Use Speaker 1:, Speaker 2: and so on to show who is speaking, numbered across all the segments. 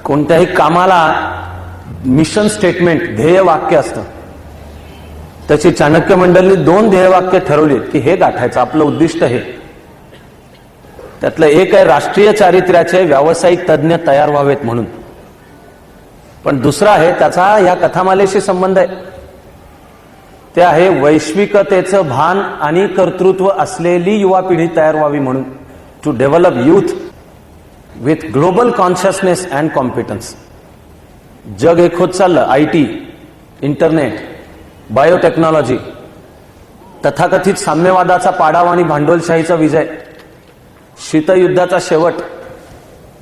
Speaker 1: कोणत्याही कामाला mission statement ध्येय वाक्य असतं. त्याची चाणक्य मंडळींनी 2 ध्येय वाक्य ठरवली की हे गाठायचं आपलं उद्दिष्ट हे. त्यातलं एक आहे राष्ट्रीय चारित्र्याचे व्यावसायिक तज्ज्ञ तयार व्हावेत म्हणून. पण दुसरा आहे त्याचा ह्या कथामालेशी संबंध आहे. ते आहे वैश्विकतेचं भान आणि कर्तृत्व असलेली युवा पिढी तयार व्हावी म्हणून. To develop youth with global consciousness and competence. जग एक होत चाललं. IT, इंटरनेट, बायोटेक्नॉलॉजी, तथाकथित साम्यवादाचा पाडाव आणि भांडवलशाहीचा विजय, शीतयुद्धाचा शेवट,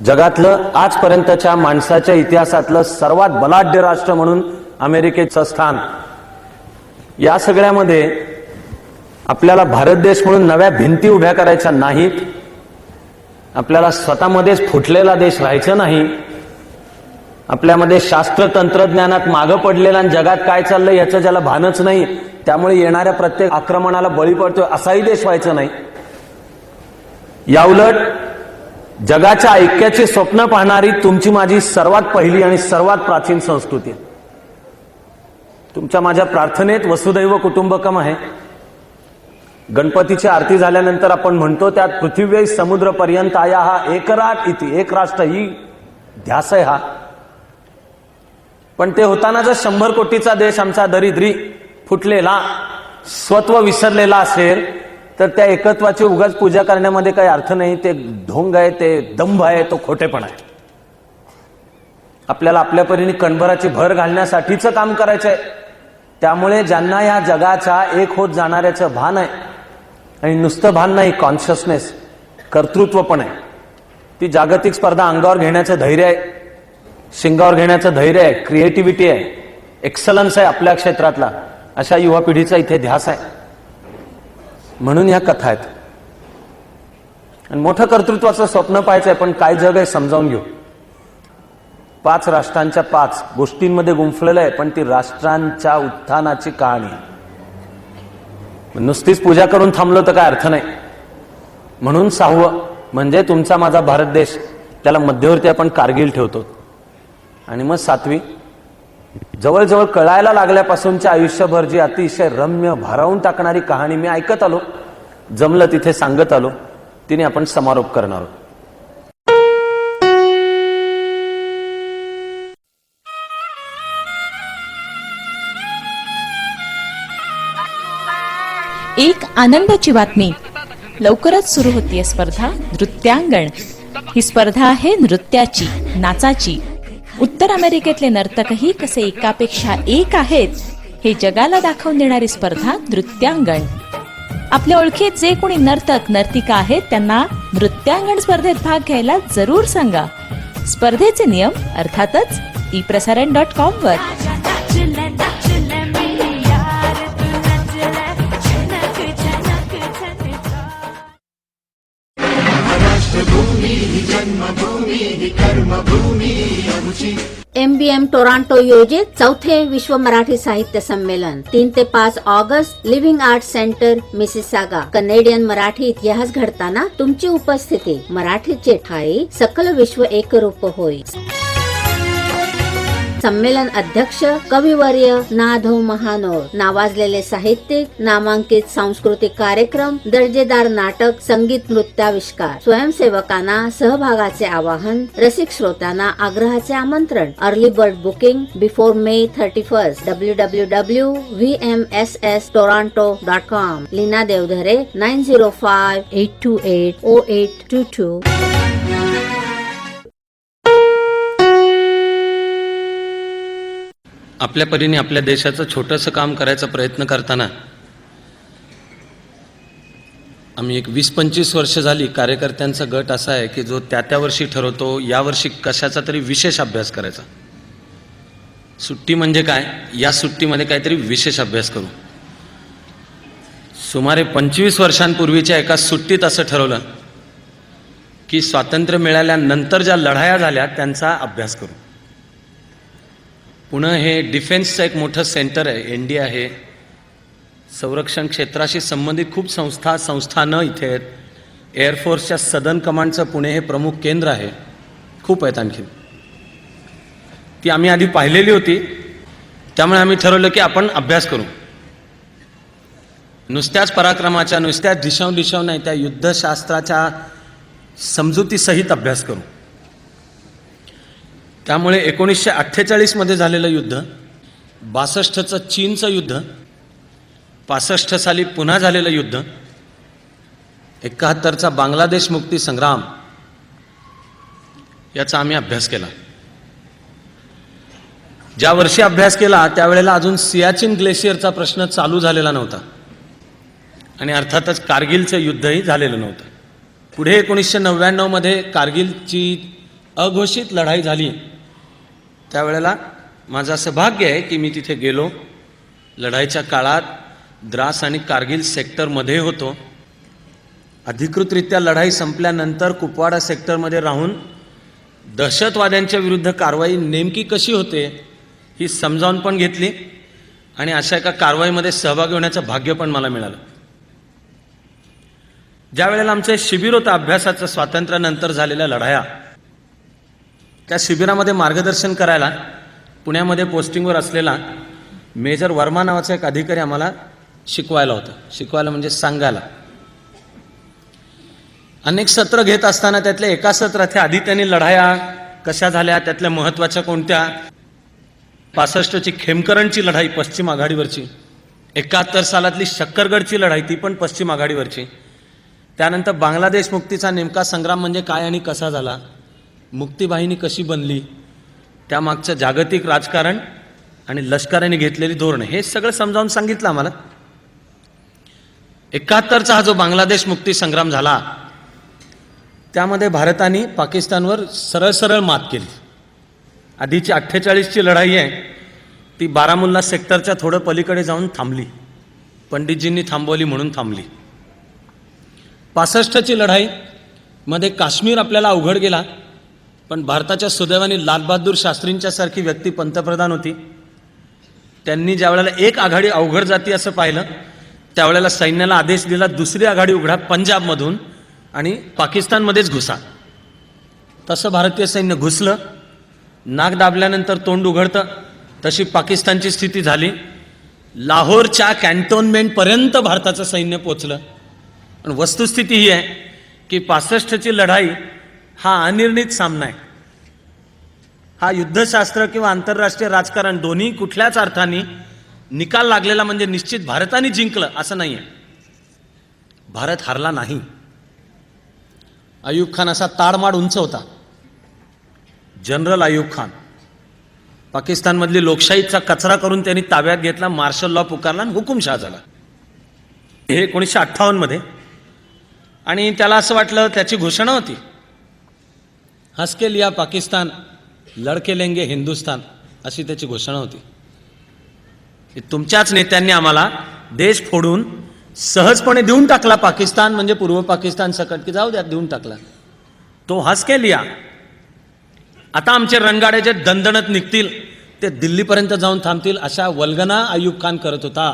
Speaker 1: जगातलं आजपर्यंतच्या माणसाच्या इतिहासातलं सर्वात बलाढ्य राष्ट्र म्हणून अमेरिकेचं स्थान. या सगळ्यामध्ये आपल्याला भारत देश म्हणून नव्या भिंती उभ्या करायच्या नाहीत. आपल्याला स्वतःमध्येच फुटलेला देश राहायचं नाही. आपल्यामध्ये शास्त्र तंत्रज्ञानात मागं पडलेला आणि जगात काय चाललंय याचं ज्याला भानच नाही, त्यामुळे येणाऱ्या प्रत्येक आक्रमणाला बळी पडतोय असाही देश व्हायचं नाही. याउलट जगाच्या ऐक्याची स्वप्न पाहणारी तुमची माझी सर्वात पहिली आणि सर्वात प्राचीन संस्कृती आहे. तुमच्या माझ्या प्रार्थनेत वसुदैव कुटुंबकम आहे. गणपतीची आरती झाल्यानंतर आपण म्हणतो त्यात पृथिवी समुद्र पर्यंत आया हा एकराट इति, एक राष्ट्र ही ध्यास आहे हा. पण ते होताना जर 100 कोटीचा देश आमचा दरिद्री फुटलेला स्वत्व विसरलेला असेल तर त्या एकत्वाची उगाच पूजा करण्यामध्ये काही अर्थ नाही. ते ढोंग आहे, ते दंभ आहे, तो खोटेपणा आहे. आपल्याला आपल्या परीने कणभराची भर घालण्यासाठीचं काम करायचं आहे. त्यामुळे ज्यांना या जगाच्या एक होत जाणाऱ्याचं भान आहे, आणि नुसतं भान नाही, कॉन्शियसनेस, कर्तृत्व पण आहे. ती जागतिक स्पर्धा अंगावर घेण्याचं धैर्य आहे, शिंगावर घेण्याचं धैर्य आहे, क्रिएटिव्हिटी आहे, एक्सलन्स आहे आपल्या क्षेत्रातला, अशा युवा पिढीचा इथे ध्यास आहे. म्हणून ह्या कथा आहेत. आणि मोठं कर्तृत्वाचं स्वप्न पाहायचं आहे. पण काय जग आहे समजावून घेऊ. 5 राष्ट्रांच्या 5 गोष्टींमध्ये गुंफलेलं आहे, पण ती राष्ट्रांच्या उत्थानाची कहाणी. नुसतीच पूजा करून थांबलो तर काय अर्थ नाही. म्हणून 6वं म्हणजे तुमचा माझा भारत देश, त्याला मध्यवर्ती आपण कारगिल ठेवतो. आणि मग 7वी जवळजवळ कळायला लागल्यापासूनच्या आयुष्यभर जी अतिशय रम्य भारावून टाकणारी कहाणी मी ऐकत आलो, जमलं तिथे सांगत आलो, तिने आपण समारोप करणार आहोत.
Speaker 2: एक आनंदाची बातमी. लवकरच सुरू होतीये स्पर्धा नृत्यांगण. ही स्पर्धा आहे नृत्याची, नाचाची. उत्तर अमेरिकेतले नर्तकही कसे एकापेक्षा एक आहेत हे जगाला दाखवून देणारी स्पर्धा नृत्यांगण. आपल्या ओळखीत जे कोणी नर्तक नर्तिका आहेत त्यांना नृत्यांगण स्पर्धेत भाग घ्यायला जरूर सांगा. स्पर्धेचे नियम अर्थातच ePrasaran.com वर.
Speaker 3: MBM टोरंटो योजित 4थे विश्व मराठी साहित्य संमेलन 3 ते 5 August living art centre Mississauga. Canadian Marathi इतिहास घडताना तुमची उपस्थिती. मराठीचे ठाई सकल विश्व एकरूप होय. संमेलन अध्यक्ष कविवर्य नाधव महानोर. नावाजलेले साहित्यिक, नामांकित सांस्कृतिक कार्यक्रम, दर्जेदार नाटक, संगीत, नृत्याविष्कार. स्वयंसेवकांना सहभागाचे आवाहन. रसिक श्रोत्यांना आग्रहाचे आमंत्रण. Early bird booking before May 31. www.vmsstoronto.com. Leena Devdhare 905-828-0822.
Speaker 1: आपल्या परीने आपल्या देशाचं छोटंसं काम करायचा प्रयत्न करताना आम्ही एक 20-25 वर्ष झाली कार्यकर्त्यांचा गट असा आहे की जो त्या वर्षी ठरवतो यावर्षी कशाचा तरी विशेष अभ्यास करायचा. सुट्टी म्हणजे काय, या सुट्टीमध्ये काहीतरी विशेष अभ्यास करू. सुमारे 25 वर्षांपूर्वीच्या एका सुट्टीत असं ठरवलं की स्वातंत्र्य मिळाल्यानंतर ज्या लढाया झाल्या त्यांचा अभ्यास करू. पुणे हे डिफेन्सचं एक मोठं सेंटर आहे, ND आहे. संरक्षण क्षेत्राशी संबंधित खूप संस्थानं इथे आहेत. एअरफोर्सच्या सदर्न कमांडचं पुणे हे प्रमुख केंद्र आहे. खूप आहेत आणखी. ती आम्ही आधी पाहिलेली होती, त्यामुळे आम्ही ठरवलं की आपण अभ्यास करू. नुसत्याच पराक्रमाच्या, नुसत्याच दिशाव नाही, त्या युद्धशास्त्राच्या समजुतीसहित अभ्यास करू. त्यामुळे 1948 मध्ये झालेलं युद्ध, 62चं चीनचं युद्ध, 65 साली पुन्हा झालेलं युद्ध, 71चा बांगलादेश मुक्ती संग्राम, याचा आम्ही अभ्यास केला. ज्या वर्षी अभ्यास केला त्यावेळेला अजून सियाचीन ग्लेशियरचा प्रश्न चालू झालेला नव्हता आणि अर्थातच कारगिलचं युद्धही झालेलं नव्हतं. पुढे 1999 मध्ये कारगिलची अघोषित लढाई झाली. त्यावेळेला माझं असं भाग्य आहे की मी तिथे गेलो. लढाईच्या काळात द्रास आणि कारगिल सेक्टरमध्ये होतो. अधिकृतरित्या लढाई संपल्यानंतर कुपवाडा सेक्टरमध्ये राहून दहशतवाद्यांच्या विरुद्ध कारवाई नेमकी कशी होते ही समजावून पण घेतली आणि अशा एका कारवाईमध्ये सहभागी होण्याचं भाग्य पण मला मिळालं. ज्या वेळेला आमचं शिबिर होतं अभ्यासाचं, स्वातंत्र्यानंतर झालेल्या लढाया, त्या शिबिरामध्ये मार्गदर्शन करायला पुण्यामध्ये पोस्टिंगवर असलेला मेजर वर्मा नावाचा एक अधिकारी आम्हाला शिकवायला होता. शिकवायला म्हणजे सांगायला. अनेक सत्र घेत असताना त्यातल्या एका सत्रात आधी त्यांनी लढाया कशा झाल्या, त्यातल्या महत्त्वाच्या कोणत्या, 65ची खेमकरणची लढाई पश्चिम आघाडीवरची, 71 सालातली शक्करगडची लढाई ती पण पश्चिम आघाडीवरची, त्यानंतर बांगलादेश मुक्तीचा नेमका संग्राम म्हणजे काय आणि कसा झाला, मुक्तीबाहिनी कशी बनली, त्यामागचं जागतिक राजकारण आणि लष्कराने घेतलेली धोरणं, हे सगळं समजावून सांगितलं आम्हाला. 71चा हा जो बांगलादेश मुक्ती संग्राम झाला त्यामध्ये भारताने पाकिस्तानवर सरळ सरळ मात केली. आधीची 48ची लढाई आहे ती बारामुल्ला सेक्टरच्या थोडं पलीकडे जाऊन थांबली. पंडितजींनी थांबवली म्हणून थांबली. 65ची लढाई मध्ये काश्मीर आपल्याला अवघड गेला, पण भारताच्या सुदैवाने लालबहादूर शास्त्रींच्या सारखी व्यक्ती पंतप्रधान होती. त्यांनी ज्या वेळेला एक आघाडी अवघड जाती असं पाहिलं त्यावेळेला सैन्याला आदेश दिला दुसरी आघाडी उघडा पंजाबमधून आणि पाकिस्तानमध्येच घुसा. तसं भारतीय सैन्य घुसलं. नाक दाबल्यानंतर तोंड उघडतं, तशी पाकिस्तानची स्थिती झाली. लाहोरच्या कॅन्टोनमेंटपर्यंत भारताचं सैन्य पोचलं. पण वस्तुस्थिती ही आहे की 65ची लढाई हा अनिर्णित सामना आहे. हा युद्धशास्त्र किंवा आंतरराष्ट्रीय राजकारण दोन्ही कुठल्याच अर्थाने निकाल लागलेला म्हणजे निश्चित भारताने जिंकलं असं नाही आहे. भारत हारला नाही. अयूब खान असा ताडमाड उंच होता. जनरल अयूब खान पाकिस्तानमधली लोकशाहीचा कचरा करून त्यांनी ताब्यात घेतला, मार्शल लॉ पुकारला आणि हुकुमशहा झाला. हे 1958 मध्ये. आणि त्याला असं वाटलं, त्याची घोषणा होती, हंस के लिया पाकिस्तान लडके लेंगे हिंदुस्तान, अशी त्याची घोषणा होती. तुमच्याच नेत्यांनी आम्हाला देश फोडून सहजपणे देऊन टाकला पाकिस्तान, म्हणजे पूर्व पाकिस्तान सकट, की जाऊ द्या देऊन टाकला. तो हंस के लिया. आता आमचे रणगाडे जे दणदणत निघतील ते दिल्लीपर्यंत जाऊन थांबतील अशा वल्गना अयूब खान करत होता.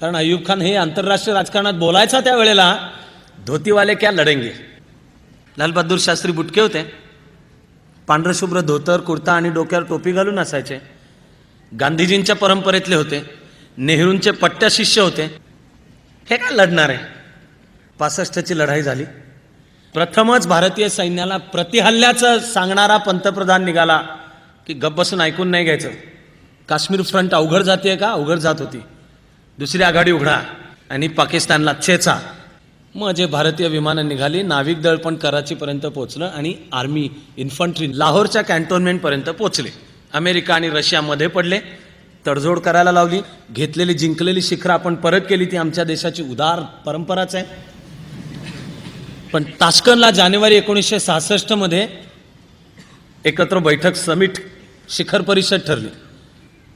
Speaker 1: कारण अयूब खान हे आंतरराष्ट्रीय राजकारणात बोलायचा त्यावेळेला धोतीवाले क्या लढेंगे. लालबहादूर शास्त्री बुटके होते, पांढरशुभ्र धोतर कुर्ता आणि डोक्यावर टोपी घालून असायचे. गांधीजींच्या परंपरेतले होते. नेहरूंचे पट्ट्या शिष्य होते. हे काय लढणार आहे. 65ची लढाई झाली. प्रथमच भारतीय सैन्याला प्रतिहल्ल्याचं सांगणारा पंतप्रधान निघाला की गप्प बसून ऐकून नाही घ्यायचं. काश्मीर फ्रंट अवघड जाते का, अवघड जात होती, दुसरी आघाडी उघडा आणि पाकिस्तानला चेचा. मग जे भारतीय विमानं निघाली, नाविक दळ पण कराचीपर्यंत पोहोचलं आणि आर्मी इन्फंट्री लाहोरच्या कॅन्टोनमेंटपर्यंत पोहोचले. अमेरिका आणि रशिया मध्ये पडले, तडजोड करायला लावली. घेतलेली जिंकलेली शिखरं आपण परत केली, ती आमच्या देशाची उदार परंपराच आहे. पण ताश्कंदला जानेवारी 1966 मध्ये एकत्र बैठक, समिट, शिखर परिषद ठरली.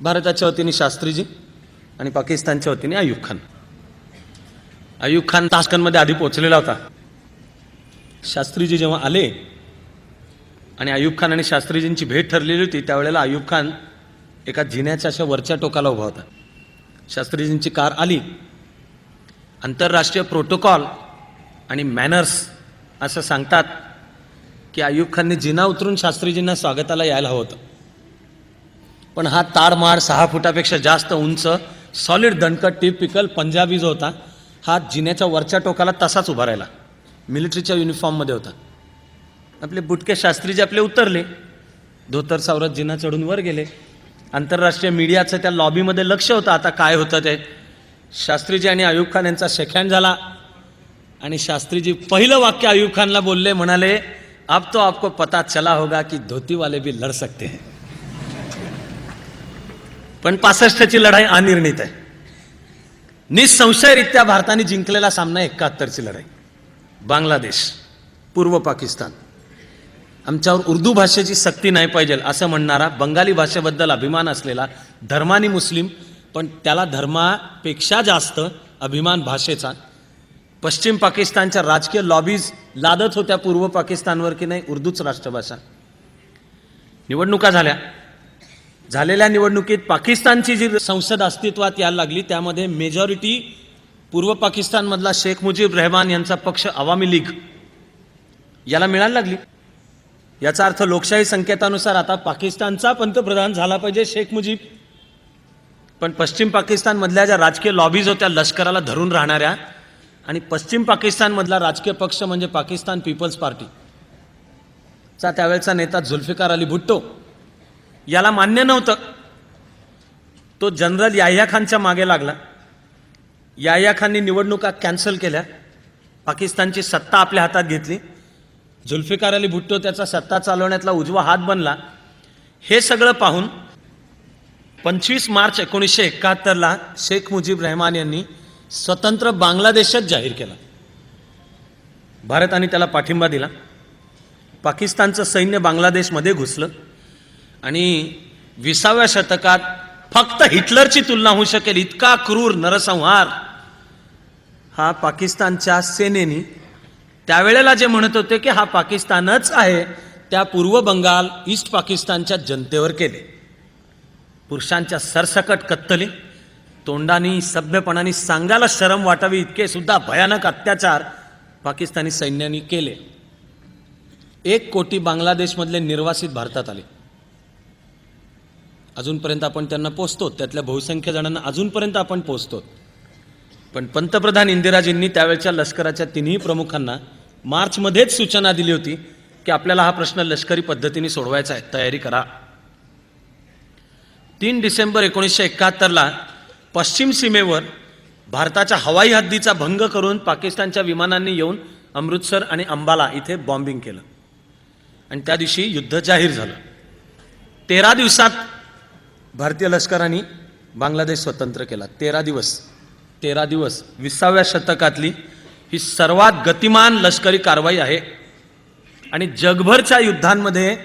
Speaker 1: भारताच्या वतीने शास्त्रीजी आणि पाकिस्तानच्या वतीने अयूब खान. अयूब खान ताश्कंदमध्ये आधी पोहोचलेला होता. शास्त्रीजी जेव्हा आले आणि अयूब खान आणि शास्त्रीजींची भेट ठरलेली होती, त्यावेळेला अयूब खान एका जिन्याच्या अशा वरच्या टोकाला उभा होता. शास्त्रीजींची कार आली. आंतरराष्ट्रीय प्रोटोकॉल आणि मॅनर्स असं सांगतात की अयूब खानने जिना उतरून शास्त्रीजींना स्वागताला यायला हवं होतं. पण हा ताडमाड 6 फुटापेक्षा जास्त उंच सॉलिड दणकट टिपिकल पंजाबी जो होता हा जिन्याच्या वरच्या टोकाला तसाच उभा राहिला, मिलिटरीच्या युनिफॉर्ममध्ये होता. आपले बुटके शास्त्रीजी आपले उतरले, धोतर सावरत जिना चढून वर गेले. आंतरराष्ट्रीय मीडियाचं त्या लॉबीमध्ये लक्ष होतं आता काय होतं ते. शास्त्रीजी आणि अयूब खान यांचा शेकहँड झाला आणि शास्त्रीजी पहिलं वाक्य अयूब खानला बोलले, म्हणाले अब तो आपको पता चला होगा कि धोती वाले भी लड़ सकते हैं. पण 65ची लढाई अनिर्णित आहे. निसंशयरित्या भारताने जिंकलेला सामना 71ची लढाई. बांगलादेश, पूर्व पाकिस्तान. आमच्यावर उर्दू भाषेची सक्ती नाही पाहिजे असं म्हणणारा, बंगाली भाषेबद्दल अभिमान असलेला, धर्मानी मुस्लिम पण त्याला धर्मापेक्षा जास्त अभिमान भाषेचा. पश्चिम पाकिस्तानच्या राजकीय लॉबीज लादत होत्या पूर्व पाकिस्तानवर की नाही उर्दूच राष्ट्रभाषा. निवडणुका झालेल्या निवडणुकीत पाकिस्तानची जी संसद अस्तित्वात यायला लागली त्यामध्ये मेजॉरिटी पूर्व पाकिस्तानमधला शेख मुजीब रहमान यांचा पक्ष अवामी लीग याला मिळायला लागली. याचा अर्थ लोकशाही संकेतानुसार आता पाकिस्तानचा पंतप्रधान झाला पाहिजे शेख मुजीब. पण पश्चिम पाकिस्तानमधल्या ज्या राजकीय लॉबीज होत्या लष्कराला धरून राहणाऱ्या, आणि पश्चिम पाकिस्तानमधला राजकीय पक्ष म्हणजे पाकिस्तान पीपल्स पार्टीचा त्यावेळचा नेता जुल्फिकार अली भुट्टो याला मान्य नव्हतं. तो जनरल याह्या खानच्या मागे लागला. याह्या खाननी निवडणुका कॅन्सल केल्या, पाकिस्तानची सत्ता आपल्या हातात घेतली. जुल्फिकार अली भुट्टो त्याचा सत्ता चालवण्यातला उजवा हात बनला. हे सगळं पाहून 25 मार्च 1971ला शेख मुजीब रहमान यांनी स्वतंत्र बांगलादेशच जाहीर केला. भारताने त्याला पाठिंबा दिला. पाकिस्तानचं सैन्य बांगलादेशमध्ये घुसलं आणि 20व्या शतकात फक्त हिटलरची तुलना होऊ शकेल इतका क्रूर नरसंहार हा पाकिस्तानच्या सेनेने त्यावेळेला जे म्हणत होते की हा पाकिस्तानच आहे त्या पूर्व बंगाल ईस्ट पाकिस्तानच्या जनतेवर केले. पुरुषांच्या सरसकट कत्तली, तोंडानी सभ्यपणाने सांगायला शरम वाटावी इतके सुद्धा भयानक अत्याचार पाकिस्तानी सैन्याने केले. 1 कोटी बांगलादेशमधले निर्वासित भारतात आले. अजूनपर्यंत आपण त्यांना पोचतो, त्यातल्या बहुसंख्य जणांना अजूनपर्यंत आपण पोचतो. पण पंतप्रधान इंदिराजींनी त्यावेळच्या लष्कराच्या 3ही प्रमुखांना मार्चमध्येच सूचना दिली होती की आपल्याला हा प्रश्न लष्करी पद्धतीने सोडवायचा आहे, तयारी करा. 3 डिसेंबर 1971ला पश्चिम सीमेवर भारताच्या हवाई हद्दीचा भंग करून पाकिस्तानच्या विमानांनी येऊन अमृतसर आणि अंबाला इथे बॉम्बिंग केलं आणि त्या दिवशी युद्ध जाहीर झालं. 13 दिवसात भारतीय लष्कराने बांगलादेश स्वतंत्र केला. 13 दिवस 20व्या शतकातली ही सर्वात गतिमान लष्करी कारवाई आहे आणि जगभरच्या युद्धांमध्ये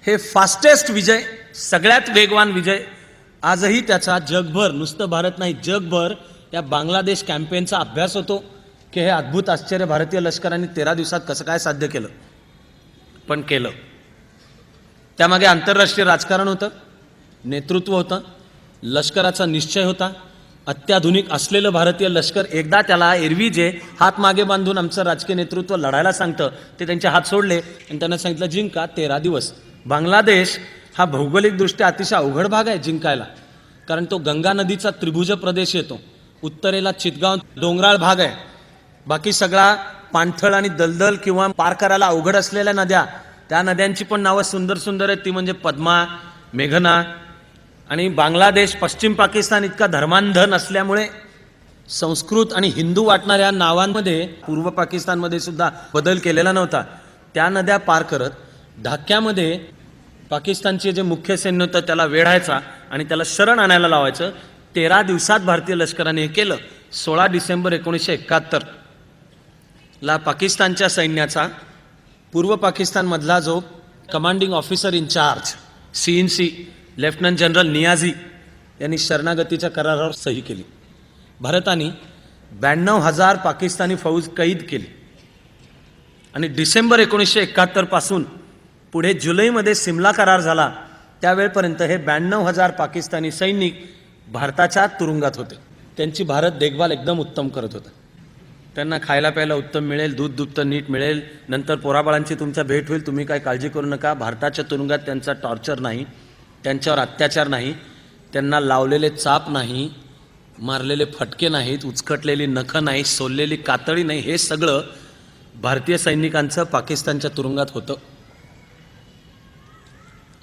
Speaker 1: हे फास्टेस्ट विजय, सगळ्यात वेगवान विजय. आजही त्याचा जगभर, नुसतं भारत नाही जगभर या बांगलादेश कॅम्पेनचा अभ्यास होतो की हे अद्भुत आश्चर्य भारतीय लष्कराने 13 दिवसात कसं काय साध्य केलं. पण केलं. त्यामागे आंतरराष्ट्रीय राजकारण होतं, नेतृत्व होतं, लष्कराचा निश्चय होता. अत्याधुनिक असलेलं भारतीय लष्कर एकदा त्याला एरवी जे हात मागे बांधून आमचं राजकीय नेतृत्व लढायला सांगतं ते त्यांचे हात सोडले आणि त्यांना सांगितलं जिंका. 13 दिवस. बांगलादेश हा भौगोलिकदृष्ट्या अतिशय अवघड भाग आहे जिंकायला, कारण तो गंगा नदीचा त्रिभुज प्रदेश येतो. उत्तरेला चितगाव डोंगराळ भाग आहे, बाकी सगळा पाणथळ आणि दलदल किंवा पार करायला अवघड असलेल्या नद्या. त्या नद्यांची पण नावं सुंदर सुंदर आहेत, ती म्हणजे पद्मा, मेघना. आणि बांगलादेश पश्चिम पाकिस्तान इतका धर्मांध असल्यामुळे संस्कृत आणि हिंदू वाटणाऱ्या नावांमध्ये पूर्व पाकिस्तानमध्ये सुद्धा बदल केलेला नव्हता. त्या नद्या पार करत ढाक्यामध्ये पाकिस्तानचे जे मुख्य सैन्य होतं त्याला वेढायचा आणि त्याला शरण आणायला लावायचं. 13 दिवसात भारतीय लष्कराने हे केलं. 16 डिसेंबर 1971ला पाकिस्तानच्या सैन्याचा पूर्व पाकिस्तानमधला जो commanding officer in charge CNC lieutenant general Niazi यांनी शरणागतीच्या करारावर सही केली. भारताने 92,000 पाकिस्तानी फौज कैद केली आणि डिसेंबर 1971 पासून पुढे जुलैमध्ये सिमला करार झाला त्यावेळपर्यंत हे 92,000 पाकिस्तानी सैनिक भारताच्या तुरुंगात होते. त्यांची भारत देखभाल एकदम उत्तम करत होता. त्यांना खायला प्यायला उत्तम मिळेल, दूध दुभतं नीट मिळेल, नंतर पोराबाळांची तुमच्या भेट होईल, तुम्ही काय काळजी करू नका. भारताच्या तुरुंगात त्यांचा टॉर्चर नाही. त्यांच्यावर अत्याचार नाही, त्यांना लावलेले चाप नाही, मारलेले फटके नाहीत, उचकटलेली नखं नाही, सोललेली कातळी नाही, हे सगळं भारतीय सैनिकांचं पाकिस्तानच्या तुरुंगात होतं.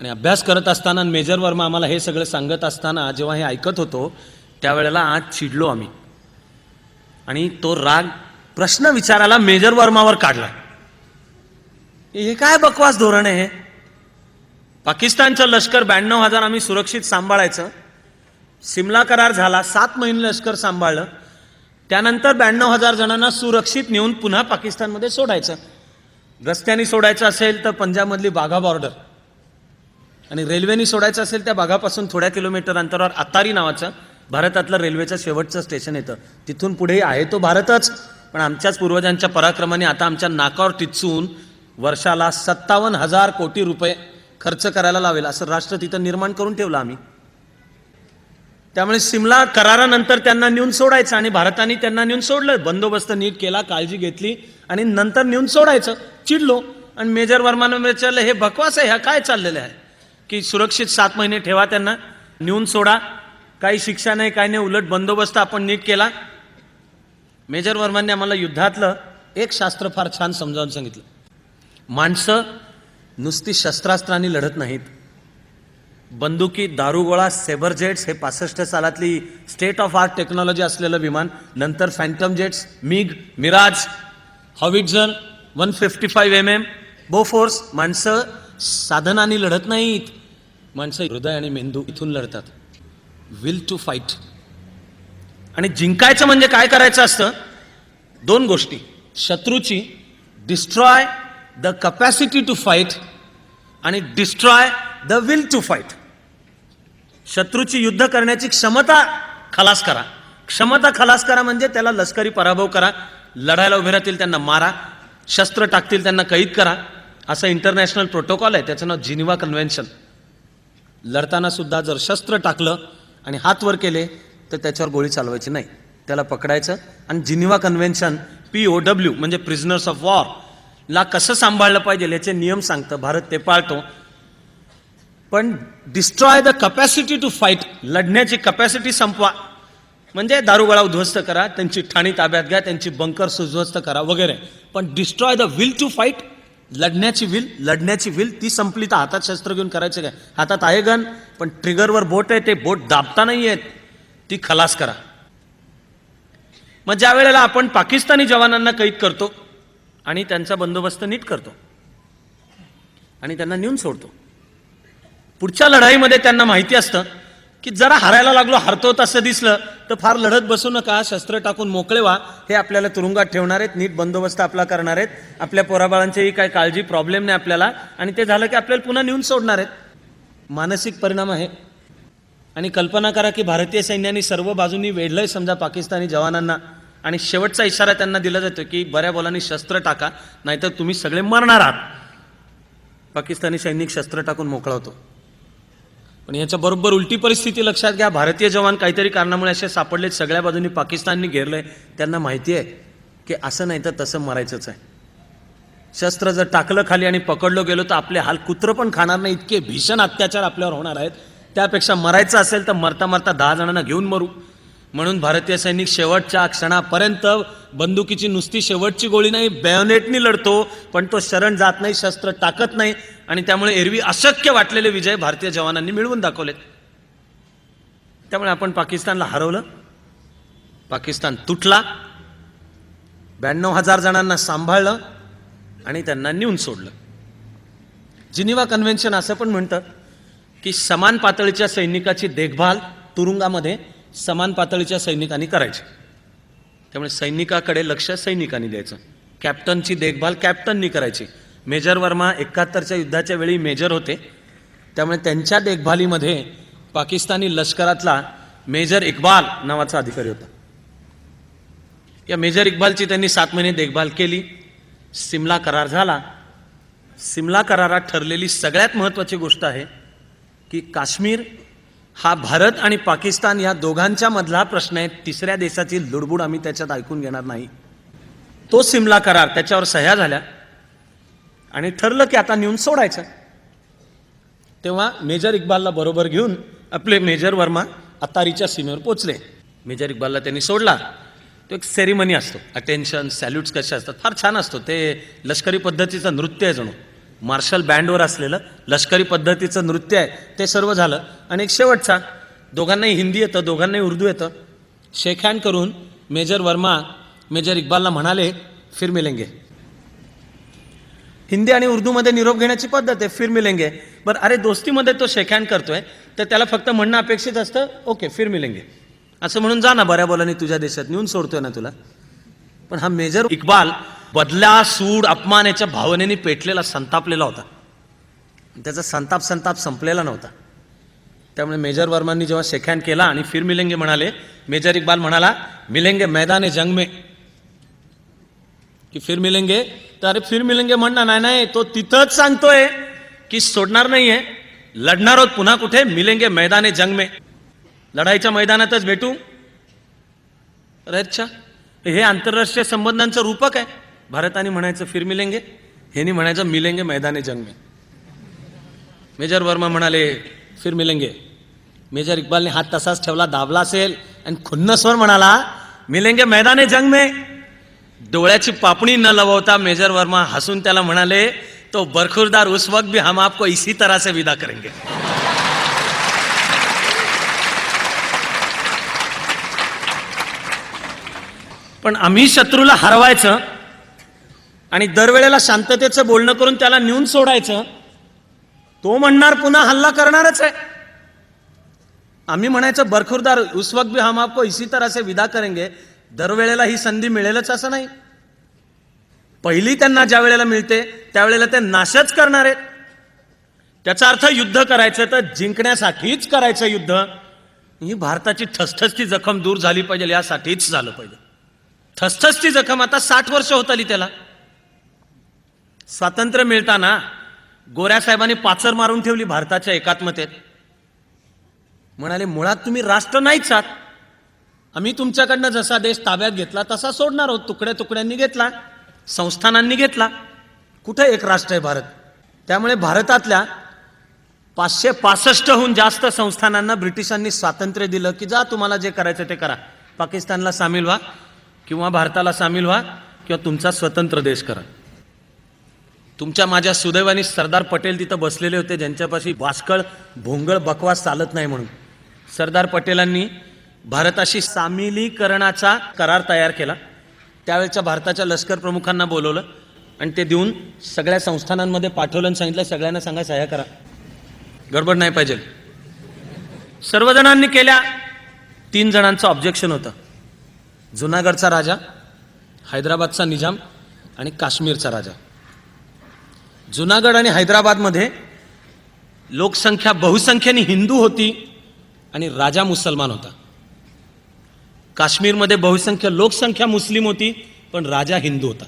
Speaker 1: आणि अभ्यास करत असताना मेजर वर्मा आम्हाला हे सगळं सांगत असताना जेव्हा हे ऐकत होतो त्यावेळेला आज चिडलो आम्ही. आणि तो राग प्रश्न विचारायला मेजर वर्मावर काढला. हे काय बकवास धोरण आहे हे? पाकिस्तानचं लष्कर 92,000 आम्ही सुरक्षित सांभाळायचं. सिमला करार झाला, 7 महिने लष्कर सांभाळलं. त्यानंतर 92,000 जणांना सुरक्षित नेऊन पुन्हा पाकिस्तानमध्ये सोडायचं. रस्त्याने सोडायचं असेल तर पंजाबमधली बाघा बॉर्डर, आणि रेल्वेने सोडायचं असेल त्या बाघापासून थोड्या किलोमीटर अंतरावर अतारी नावाचं भारतातलं रेल्वेचं शेवटचं स्टेशन येतं. तिथून पुढे आहे तो भारतच, पण आमच्याच पूर्वजांच्या पराक्रमाने आता आमच्या नाकावर टिचून वर्षाला 57,000 कोटी रुपये खर्च करायला लावेल असं राष्ट्र तिथं निर्माण करून ठेवलं आम्ही. त्यामुळे सिमला करारानंतर त्यांना नेऊन सोडायचं, आणि भारताने त्यांना नेऊन सोडलं. बंदोबस्त नीट केला, काळजी घेतली, आणि नंतर नेऊन सोडायचं. चिडलो. आणि मेजर वर्मानं विचारलं, हे बकवास आहे, ह्या काय चाललेलं आहे की सुरक्षित 7 महिने ठेवा, त्यांना नेऊन सोडा, काही शिक्षा नाही, काही नाही, उलट बंदोबस्त आपण नीट केला. मेजर वर्मांनी आम्हाला युद्धातलं एक शास्त्र फार छान समजावून सांगितलं. माणसं नुसती शस्त्रास्त्रांनी लढत नाहीत. बंदुकी, दारुगोळा, सेबर जेट्स हे 65 सालातली स्टेट ऑफ आर्ट टेक्नॉलॉजी असलेलं विमान, नंतर फॅन्टम जेट्स, मिग, मिराज, हॉविट्झर, 155 mm, बोफोर्स. माणसं साधनांनी लढत नाहीत, माणसं हृदय आणि मेंदू इथून लढतात. Will to fight. आणि जिंकायचं म्हणजे काय करायचं असतं? 2 गोष्टी. शत्रूची destroy the capacity to fight, आणि destroy the will to fight. शत्रूची युद्ध करण्याची क्षमता खलास करा. क्षमता खलास करा म्हणजे त्याला लष्करी पराभव करा, लढायला उभे राहतील त्यांना मारा, शस्त्र टाकतील त्यांना कैद करा. असं इंटरनॅशनल प्रोटोकॉल आहे, त्याचं नाव जिनिव्हा कन्व्हेन्शन. लढताना सुद्धा जर शस्त्र टाकलं आणि हात वर केले तर त्याच्यावर गोळी चालवायची नाही, त्याला पकडायचं. आणि जिनिव्हा कन्व्हेन्शन POW म्हणजे प्रिझनर्स ऑफ वॉर ला कसं सांभाळलं पाहिजे याचे नियम सांगतं. भारत ते पाळतो. पण destroy the capacity to fight, लढण्याची कपॅसिटी संपवा, म्हणजे दारुगोळा उद्ध्वस्त करा, त्यांची ठाणी ताब्यात घ्या, त्यांची बंकर्स उद्ध्वस्त करा वगैरे. पण destroy the will to fight, लढण्याची विल ती संपली तर हातात शस्त्र घेऊन करायचं काय? हातात आहे गन, पण ट्रिगरवर बोट आहे, ते बोट दाबता नाही येत, ती खलास करा. मग ज्या वेळेला आपण पाकिस्तानी जवानांना कैद करतो आणि त्यांचा बंदोबस्त नीट करतो आणि त्यांना नेऊन सोडतो, पुढच्या लढाईमध्ये त्यांना माहिती असतं की जरा हरायला लागलो, हरतो असं दिसलं तर फार लढत बसू नका, शस्त्र टाकून मोकळे व्हा. हे आपल्याला तुरुंगात ठेवणार आहेत, नीट बंदोबस्त आपला करणार आहेत, आपल्या पोराबाळांचीही काय काळजी प्रॉब्लेम नाही आपल्याला, आणि ते झालं की आपल्याला पुन्हा नेऊन सोडणार आहेत. मानसिक परिणाम आहे. आणि कल्पना करा की भारतीय सैन्याने सर्व बाजूंनी वेढलंय समजा पाकिस्तानी जवानांना, आणि शेवटचा इशारा त्यांना दिला जातो की बऱ्या बोलांनी शस्त्र टाका, नाहीतर तुम्ही सगळे मरणार आहात. पाकिस्तानी सैनिक शस्त्र टाकून मोकळा होतो. पण याच्या बरोबर उलटी परिस्थिती लक्षात घ्या. भारतीय जवान काहीतरी कारणामुळे असे सापडलेत, सगळ्या बाजूंनी पाकिस्तानने घेरलंय, त्यांना माहिती आहे की असं नाही तर तसं मरायचंच आहे. शस्त्र जर टाकलं खाली आणि पकडलो गेलो तर आपले हाल कुत्रं पण खाणार नाही, इतके भीषण अत्याचार आपल्यावर होणार आहेत. त्यापेक्षा मरायचं असेल तर मरता मरता 10 जणांना घेऊन मरू. म्हणून भारतीय सैनिक शेवटच्या क्षणापर्यंत बंदुकीची नुसती शेवटची गोळी नाही, बॅयोनेटनी लढतो, पण तो शरण जात नाही, शस्त्र टाकत नाही. आणि त्यामुळे एरवी अशक्य वाटलेले विजय भारतीय जवानांनी मिळवून दाखवलेत. त्यामुळे आपण पाकिस्तानला हरवलं, पाकिस्तान तुटला, 92,000 जणांना सांभाळलं आणि त्यांना नेऊन सोडलं. जिनिव्हा कन्व्हेन्शन असं पण म्हणतं की समान पातळीच्या सैनिकाची देखभाल तुरुंगामध्ये समान पातळीच्या सैनिकांनी करायची. त्यामुळे सैनिकाकडे लक्ष सैनिकांनी द्यायचं, कॅप्टनची देखभाल कॅप्टननी करायची. मेजर वर्मा 71च्या युद्धाच्या वेळी मेजर होते, त्यामुळे त्यांच्या देखभालीमध्ये पाकिस्तानी लष्करातला मेजर इक्बाल नावाचा अधिकारी होता. या मेजर इक्बालची त्यांनी 7 महिने देखभाल केली. सिमला करार झाला. सिमला करारात ठरलेली सगळ्यात महत्त्वाची गोष्ट आहे की काश्मीर हा भारत आणि पाकिस्तान या दोघांच्या मधला प्रश्न आहे. तिसऱ्या देशाची लुडबुड आम्ही त्याच्यात ऐकून घेणार नाही. तो सिमला करार, त्याच्यावर सह्या झाल्या आणि ठरलं की आता नेऊन सोडायचं. तेव्हा मेजर इक्बालला बरोबर घेऊन आपले मेजर वर्मा अतारीच्या सीमेवर पोचले. मेजर इक्बालला त्यांनी सोडला. तो एक सेरिमनी असतो, अटेन्शन सॅल्यूट्स कसे असतात, फार छान असतो. ते लष्करी पद्धतीचं नृत्य आहे, जणू मार्शल बँडवर असलेलं लष्करी पद्धतीचं नृत्य आहे. ते सर्व झालं आणि एक शेवटचा, दोघांनाही हिंदी येतं, दोघांनाही उर्दू येतं. शेक हँड करून मेजर वर्मा मेजर इक्बालला म्हणाले, फिर मिलेंगे. हिंदी आणि उर्दूमध्ये निरोप घेण्याची पद्धत आहे, फिर मिलेंगे. बरं, अरे दोस्तीमध्ये तो शेक हँड करतोय तर त्याला फक्त म्हणणं अपेक्षित असतं, ओके फिर मिलेंगे असं म्हणून जा ना, बऱ्या बोलाने तुझ्या देशात नेऊन सोडतोय ना तुला. पण हा मेजर इक्बाल बदला, सूड, अपमान याच्या भावनेने पेटलेला, संतापलेला होता. त्याचा संताप संपलेला नव्हता. त्यामुळे मेजर वर्मांनी जेव्हा शेक हँड केला आणि फिर मिलेंगे म्हणाले, मेजर इक्बाल म्हणाला, मिलेंगे मैदान जंग में, की फिर मिलेंगे. तर अरे फिर मिलेंगे म्हणणार नाही, तो तिथंच सांगतोय की सोडणार नाहीये, लढणार आहोत पुन्हा. कुठे? मिलेंगे मैदान जंग में, लढाईच्या मैदानातच भेटू. अच्छा, हे आंतरराष्ट्रीय संबंधांचं रूपक आहे. भारताने म्हणायचं फिर मिलेंगे, ह्यांनी म्हणायचं मिलेंगे मैदान जंग में. मेजर वर्मा म्हणाले फिर मिलेंगे. मेजर इक्बालने हात तसाच ठेवला, दाबला असेल आणि खुन्नस स्वर म्हणाला, मिलेंगे मैदान जंग में. डोळ्याची पापणी न लवता मेजर वर्मा हसून त्याला म्हणाले, तो बरखुरदार उस वक्त भी हम आपको इसी तरह से विदा करेंगे. पण आम्ही शत्रूला हरवायचं आणि दरवेळेला शांततेचं बोलणं करून त्याला नेऊन सोडायचं. तो म्हणणार पुन्हा हल्ला करणारच आहे. आम्ही म्हणायचं बरखुरदार उस वक्त भी हम आपको इसी तरह से विदा करेंगे. दरवेळेला ही संधी मिळेलच असं नाही. पहिली त्यांना ज्या वेळेला मिळते त्यावेळेला ते नाशच करणार आहेत. त्याचा अर्थ युद्ध करायचं तर जिंकण्यासाठीच करायचं युद्ध. ही भारताची ठसठसती जखम दूर झाली पाहिजे, यासाठीच झालं पाहिजे. ठसठसती जखम आता 60 वर्ष होत आली त्याला. स्वातंत्र्य मिळताना गोऱ्या साहेबांनी पाचर मारून ठेवली भारताच्या एकात्मतेत. म्हणाले, मुळात तुम्ही राष्ट्र नाहीच आहात. आम्ही तुमच्याकडनं जसा देश ताब्यात घेतला तसा सोडणार आहोत. तुकड्या तुकड्यांनी घेतला, संस्थानांनी घेतला. कुठे एक राष्ट्र आहे भारत. त्यामुळे भारतातल्या 565हून जास्त संस्थानांना ब्रिटिशांनी स्वातंत्र्य दिलं की जा तुम्हाला जे करायचं ते करा. पाकिस्तानला सामील व्हा किंवा भारताला सामील व्हा किंवा तुमचा स्वतंत्र देश करा. तुमच्या माझ्या सुदैवानी सरदार पटेल तिथं बसलेले होते, ज्यांच्यापाशी वास्कळ भोंगळ बकवास चालत नाही म्हणून. सरदार पटेलांनी भारताशी सामिलीकरणाचा करार तयार केला. त्यावेळच्या भारताच्या लष्कर प्रमुखांना बोलवलं आणि ते देऊन सगळ्या संस्थानांमध्ये पाठवलं आणि सांगितलं, सगळ्यांना सांगा सह्या करा, गडबड नाही पाहिजे. सर्वजणांनी केल्या. 3 जणांचं ऑब्जेक्शन होतं. जुनागडचा राजा, हैदराबादचा निजाम आणि काश्मीरचा राजा. जुनागड आणि हैदराबादमध्ये लोकसंख्या बहुसंख्येने हिंदू होती आणि राजा मुसलमान होता. काश्मीरमध्ये बहुसंख्य लोकसंख्या मुस्लिम होती पण राजा हिंदू होता.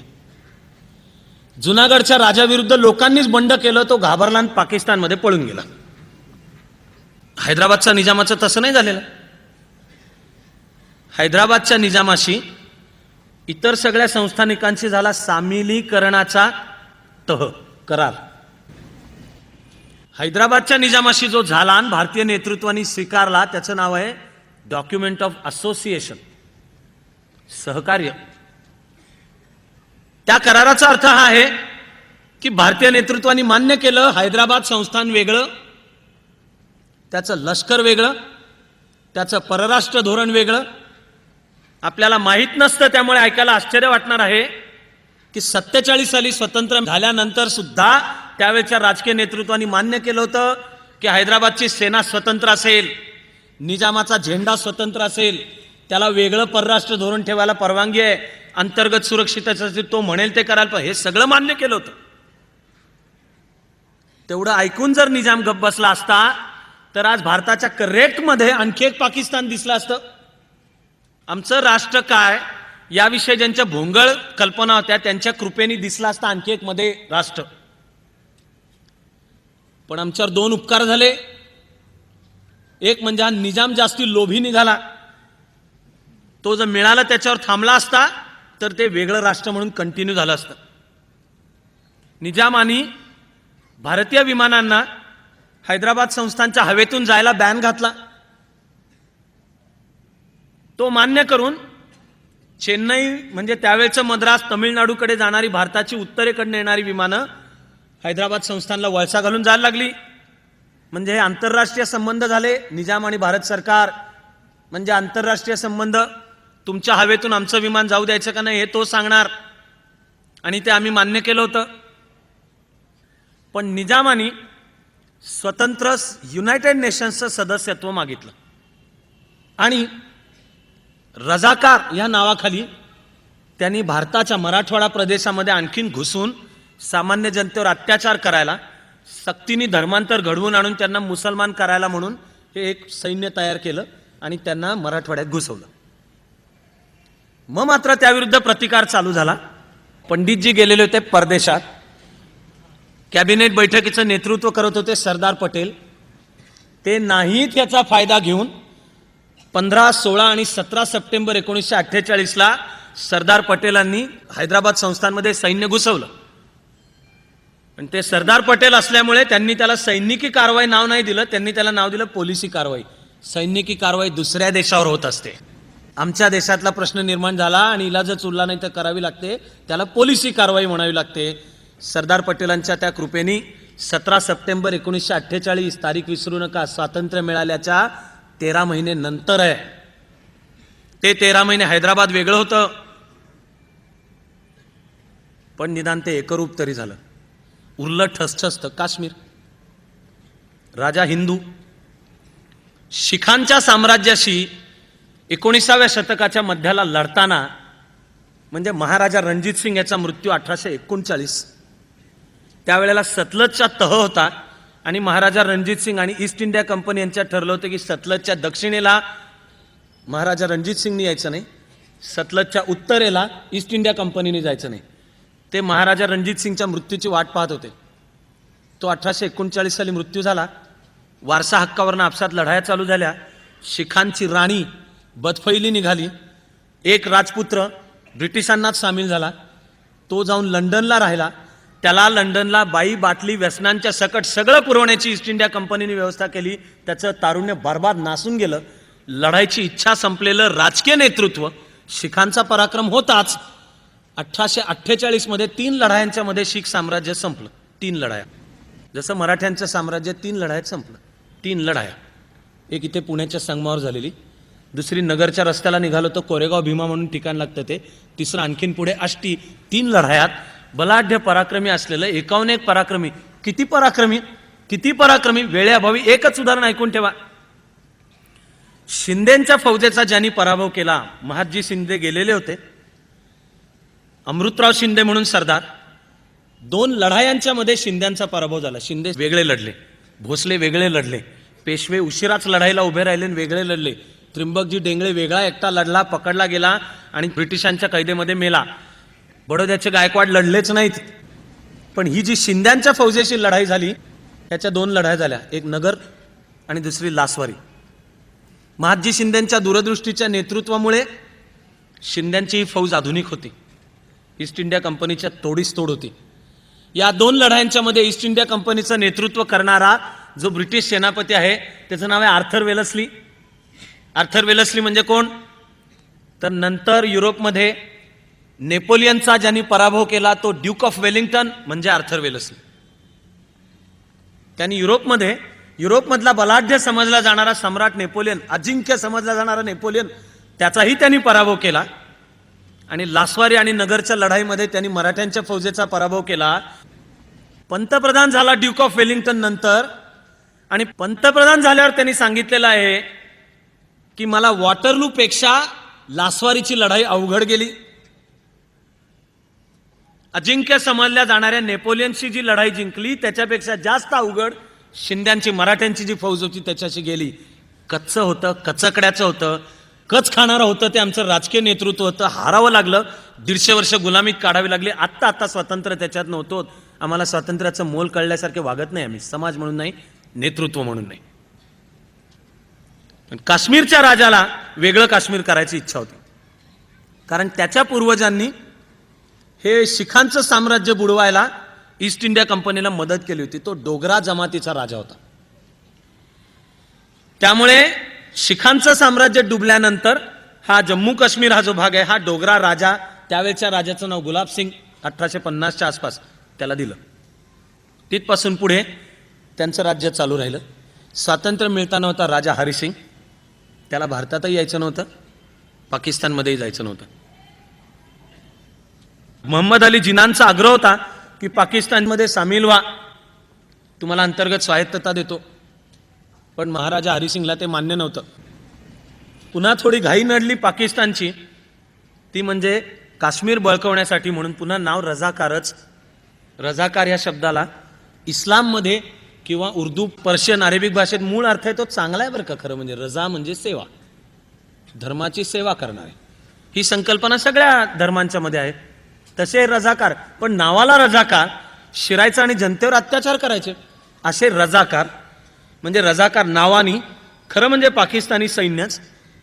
Speaker 1: जुनागडच्या राजाविरुद्ध लोकांनीच बंड केलं, तो घाबरला आणि पाकिस्तानमध्ये पळून गेला. हैदराबादच्या निजामाचं तसं नाही झालेलं. हैदराबादच्या निजामाशी इतर सगळ्या संस्थानिकांशी झाला सामिलीकरणाचा करार. हैदराबादच्या निजामाशी जो झाला आणि भारतीय नेतृत्वाने स्वीकारला त्याचं नाव आहे डॉक्युमेंट ऑफ असोसिएशन, सहकार्य. त्या कराराचा अर्थ हा आहे की भारतीय नेतृत्वाने मान्य केलं, हैदराबाद संस्थान वेगळं, त्याचं लष्कर वेगळं, त्याचं परराष्ट्र धोरण वेगळं. आपल्याला माहीत नसतं, त्यामुळे ऐकायला आश्चर्य वाटणार आहे की 47 साली स्वतंत्र झाल्यानंतर सुद्धा त्यावेळच्या राजकीय नेतृत्वाने मान्य केलं होतं की हैदराबादची सेना स्वतंत्र असेल, निजामाचा झेंडा स्वतंत्र असेल, त्याला वेगळं परराष्ट्र धोरण ठेवायला परवानगी आहे, अंतर्गत सुरक्षिततेसाठी तो म्हणेल ते करायला पाहिजे, हे सगळं मान्य केलं होतं. तेवढं ऐकून जर निजाम गप्प बसला असता तर आज भारताच्या करेक्टमध्ये आणखी एक पाकिस्तान दिसलं असतं. आमचं राष्ट्र काय याविषयी ज्यांच्या भोंगळ कल्पना होत्या त्यांच्या कृपेने दिसला असता आणखी एक मध्ये राष्ट्र. पण आमच्यावर 2 उपकार झाले. एक म्हणजे हा निजाम जास्ती लोभी निघाला. तो जर मिळाला त्याच्यावर थांबला असता तर ते वेगळं राष्ट्र म्हणून कंटिन्यू झालं असतं. निजामानी भारतीय विमानांना हैदराबाद संस्थानच्या हवेतून जायला बॅन घातला, तो मान्य करून चेन्नई म्हणजे त्यावेळचं मद्रास, तमिळनाडूकडे जाणारी, भारताची उत्तरेकडनं येणारी विमानं हैदराबाद संस्थानला वळसा घालून जायला लागली. म्हणजे हे आंतरराष्ट्रीय संबंध झाले. निजाम आणि भारत सरकार म्हणजे आंतरराष्ट्रीय संबंध. तुमच्या हवेतून आमचं विमान जाऊ द्यायचं का नाही हे तो सांगणार, आणि ते आम्ही मान्य केलं होतं. पण निजामानी स्वतंत्र युनायटेड नेशन्सचं सदस्यत्व मागितलं आणि रजाकार या नावाखाली त्यांनी भारताच्या मराठवाडा प्रदेशामध्ये आणखीन घुसून सामान्य जनतेवर अत्याचार करायला, सक्तीने धर्मांतर घडवून आणून त्यांना मुसलमान करायला म्हणून हे एक सैन्य तयार केलं आणि त्यांना मराठवाड्यात घुसवलं. मग मात्र त्याविरुद्ध प्रतिकार चालू झाला. पंडितजी गेलेले होते परदेशात, कॅबिनेट बैठकीचं नेतृत्व करत होते सरदार पटेल. ते नाहीत याचा फायदा घेऊन 15, 16 आणि 17 सप्टेंबर 1948ला सरदार पटेलांनी हैदराबाद संस्थानमध्ये सैन्य घुसवलं. पण ते सरदार पटेल असल्यामुळे त्यांनी त्याला सैनिकी कारवाई नाव नाही दिलं, त्यांनी त्याला नाव दिलं पोलिसी कारवाई. सैनिकी कारवाई दुसऱ्या देशावर होत असते. आमच्या देशातला प्रश्न निर्माण झाला आणि इलाजच उरला नाही तर करावी लागते, त्याला पोलिसी कारवाई म्हणावी लागते. सरदार पटेलांच्या त्या कृपेने 17 सप्टेंबर 1948 तारीख विसरू नका, स्वातंत्र्य मिळाल्याच्या 13 महिने नंतर आहे. ते 13 महिने हैदराबाद वेगळं होतं, पण निदान ते एकरूप तरी झालं. उरलं ठसठसतं काश्मीर. राजा हिंदू शिखांच्या साम्राज्याशी 19व्या शतकाच्या मध्याला लढताना, म्हणजे महाराजा रणजित सिंग याचा मृत्यू 1839, त्यावेळेला सतलजचा तह होता आणि महाराजा रणजित सिंग आणि ईस्ट इंडिया कंपनी यांच्यात ठरलं होतं की सतलजच्या दक्षिणेला महाराजा रणजित सिंगनी यायचं नाही, सतलजच्या उत्तरेला ईस्ट इंडिया कंपनीने जायचं नाही. ते महाराजा रणजित सिंगच्या मृत्यूची वाट पाहत होते. तो 1839 साली मृत्यू झाला. वारसा हक्कावरनं आपसात लढाया चालू झाल्या. शिखांची राणी बदफैली निघाली. एक राजपुत्र ब्रिटिशांनाच सामील झाला. तो जाऊन लंडनला राहिला. त्याला लंडनला बाई, बाटली, व्यसनांच्या सकट सगळं पुरवण्याची ईस्ट इंडिया कंपनीने व्यवस्था केली. त्याचं तारुण्य बरबाद नासून गेलं. लढायची इच्छा संपलेलं राजकीय नेतृत्व. शिखांचा पराक्रम होताच. 1848 मध्ये 3 लढायांच्या मध्ये शीख साम्राज्य संपलं. 3 लढाया, जसं मराठ्यांचं साम्राज्य 3 लढायात संपलं. 3 लढाया. एक इथे पुण्याच्या संगमावर झालेली, दुसरी नगरच्या रस्त्याला निघालो तर कोरेगाव भीमा म्हणून ठिकाण लागतं ते, तिसरं आणखीन पुढे आष्टी. 3 लढायात बलाढ्य पराक्रमी असलेलं 51 पराक्रमी. किती पराक्रमी, किती पराक्रमी. वेळेअभावी एकच उदाहरण ऐकून ठेवा. शिंदेच्या फौजेचा ज्यांनी पराभव केला, महादजी शिंदे गेलेले होते. अमृतराव शिंदे म्हणून सरदार. 2 लढायांच्या मध्ये शिंद्यांचा पराभव झाला. शिंदे वेगळे लढले, भोसले वेगळे लढले, पेशवे उशिराच लढाईला उभे राहिले आणि वेगळे लढले. त्रिंबकजी डेंगळे वेगळा एकटा लढला, पकडला गेला आणि ब्रिटिशांच्या कैदेमध्ये मेला. बडोद्याचे गायकवाड लढलेच नाहीत. पण ही जी शिंद्यांच्या फौजेशी लढाई झाली, त्याच्या 2 लढाया झाल्या. एक नगर आणि दुसरी लासवारी. महादजी शिंदेच्या दूरदृष्टीच्या नेतृत्वामुळे शिंद्यांची ही फौज आधुनिक होती. ईस्ट इंडिया कंपनीच्या तोडीस तोड होती. या 2 लढायांच्या मध्ये ईस्ट इंडिया कंपनीचं नेतृत्व करणारा जो ब्रिटिश सेनापती आहे त्याचं नाव आहे आर्थर वेलस्ली. आर्थर वेलस्ली म्हणजे कोण, तर नंतर युरोपमध्ये नेपोलियनचा ज्यांनी पराभव केला तो ड्यूक ऑफ वेलिंग्टन म्हणजे आर्थर वेलस्ली. त्यांनी युरोपमधला बलाढ्य समजला जाणारा सम्राट नेपोलियन, अजिंक्य समजला जाणारा नेपोलियन, त्याचाही त्यांनी पराभव केला. आणि लासवारी आणि नगरच्या लढाईमध्ये त्यांनी मराठ्यांच्या फौजेचा पराभव केला. पंतप्रधान झाला ड्यूक ऑफ वेलिंग्टन नंतर, आणि पंतप्रधान झाल्यावर त्यांनी सांगितलेलं आहे की मला वॉटरलू पेक्षा लासवारीची लढाई अवघड गेली. अजिंक्य समजल्या जाणाऱ्या नेपोलियनशी जी लढाई जिंकली त्याच्यापेक्षा जास्त अवघड शिंद्यांची, मराठ्यांची जी फौज होती त्याच्याशी गेली. कच्चं होतं, कचकड्याचं होतं, कच खाणारं होतं ते आमचं राजकीय नेतृत्व होतं. हारावं लागलं. 150 वर्ष गुलामीत काढावी लागली. आत्ता स्वातंत्र्य त्याच्यात नव्हतं. आम्हाला स्वातंत्र्याचं मोल कळल्यासारखे वागत नाही आम्ही, समाज म्हणून नाही, नेतृत्व म्हणून नाही. पण काश्मीरच्या राजाला वेगळं काश्मीर करायची इच्छा होती, कारण त्याच्या पूर्वजांनी हे शिखांचं साम्राज्य बुडवायला ईस्ट इंडिया कंपनीला मदत केली होती. तो डोगरा जमातीचा राजा होता. त्यामुळे शिखांचं साम्राज्य डुबल्यानंतर हा जम्मू काश्मीर हा जो भाग आहे हा डोगरा राजा, त्यावेळच्या राजाचं नाव गुलाब सिंग, 1850च्या आसपास त्याला दिलं. तिथपासून पुढे त्यांचं राज्य चालू राहिलं. स्वातंत्र्य मिळताना होता राजा हरिसिंग, त्याला भारतातही यायचं नव्हतं, पाकिस्तानमध्येही जायचं नव्हतं. मोहम्मद अली जिनांचा आग्रह होता की पाकिस्तानमध्ये सामील व्हा, तुम्हाला अंतर्गत स्वायत्तता देतो, पण महाराजा हरिसिंगला ते मान्य नव्हतं. पुन्हा थोडी घाई नडली पाकिस्तानची, ती म्हणजे काश्मीर बळकवण्यासाठी म्हणून पुन्हा नाव रजाकारच. रजाकार या शब्दाला इस्लाममध्ये किंवा उर्दू, पर्शियन, अरेबिक भाषेत मूळ अर्थ आहे तो चांगला आहे बरं का. खरं म्हणजे रजा म्हणजे सेवा, धर्माची सेवा करणारे, ही संकल्पना सगळ्या धर्मांच्या मध्ये आहे. तसे रजाकार, पण नावाला रजाकार, शिरायचा आणि जनतेवर अत्याचार करायचे असे रजाकार. म्हणजे रजाकार नावानी, खरं म्हणजे पाकिस्तानी सैन्यच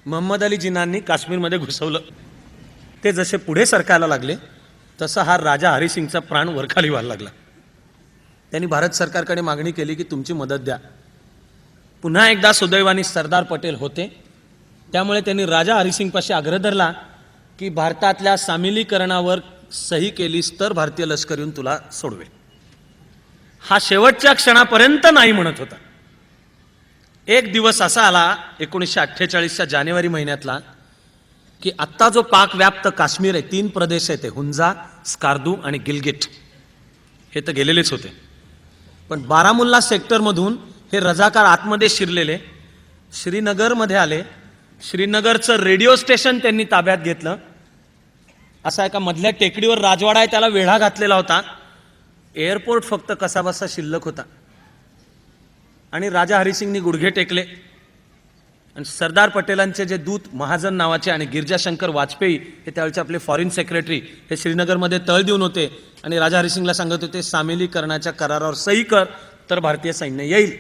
Speaker 1: मोहम्मद अली जिनांनी काश्मीरमध्ये घुसवलं. ते जसे पुढे सरकायला लागले तसा हा राजा हरिसिंगचा प्राण वरखाली व्हायला लागला. त्यांनी भारत सरकारकडे मागणी केली की तुमची मदत द्या. पुन्हा एकदा सुदैवानी सरदार पटेल होते, त्यामुळे त्यांनी राजा हरिसिंगपाशी आग्रह धरला की भारतातल्या सामिलीकरणावर सही केलीस तर भारतीय लष्कर येऊन तुला सोडवेल. हा शेवटच्या क्षणापर्यंत नाही म्हणत होता. एक दिवस असा आला 1948च्या जानेवारी महिन्यातला की आत्ता जो पाक व्याप्त काश्मीर आहे, 3 प्रदेश आहेत, हुंजा, स्कार्दू आणि गिलगिट, हे तर गेलेलेच होते. पण बारामुल्ला सेक्टरमधून हे रजाकार आतमध्ये शिरलेले श्रीनगरमध्ये आले. श्रीनगरचं रेडिओ स्टेशन त्यांनी ताब्यात घेतलं. असा एका मधल्या टेकडीवर राजवाडा आहे, त्याला वेढा घातलेला होता. एअरपोर्ट फक्त कसाबसा शिल्लक होता. आणि राजा हरिसिंगनी गुडघे टेकले. आणि सरदार पटेलांचे जे दूत महाजन नावाचे आणि गिरजाशंकर वाजपेयी हे त्यावेळचे आपले फॉरेन सेक्रेटरी हे श्रीनगरमध्ये तळ देऊन होते आणि राजा हरिसिंगला सांगत होते सामिलीकरणाच्या करारावर सही कर तर भारतीय सैन्य येईल.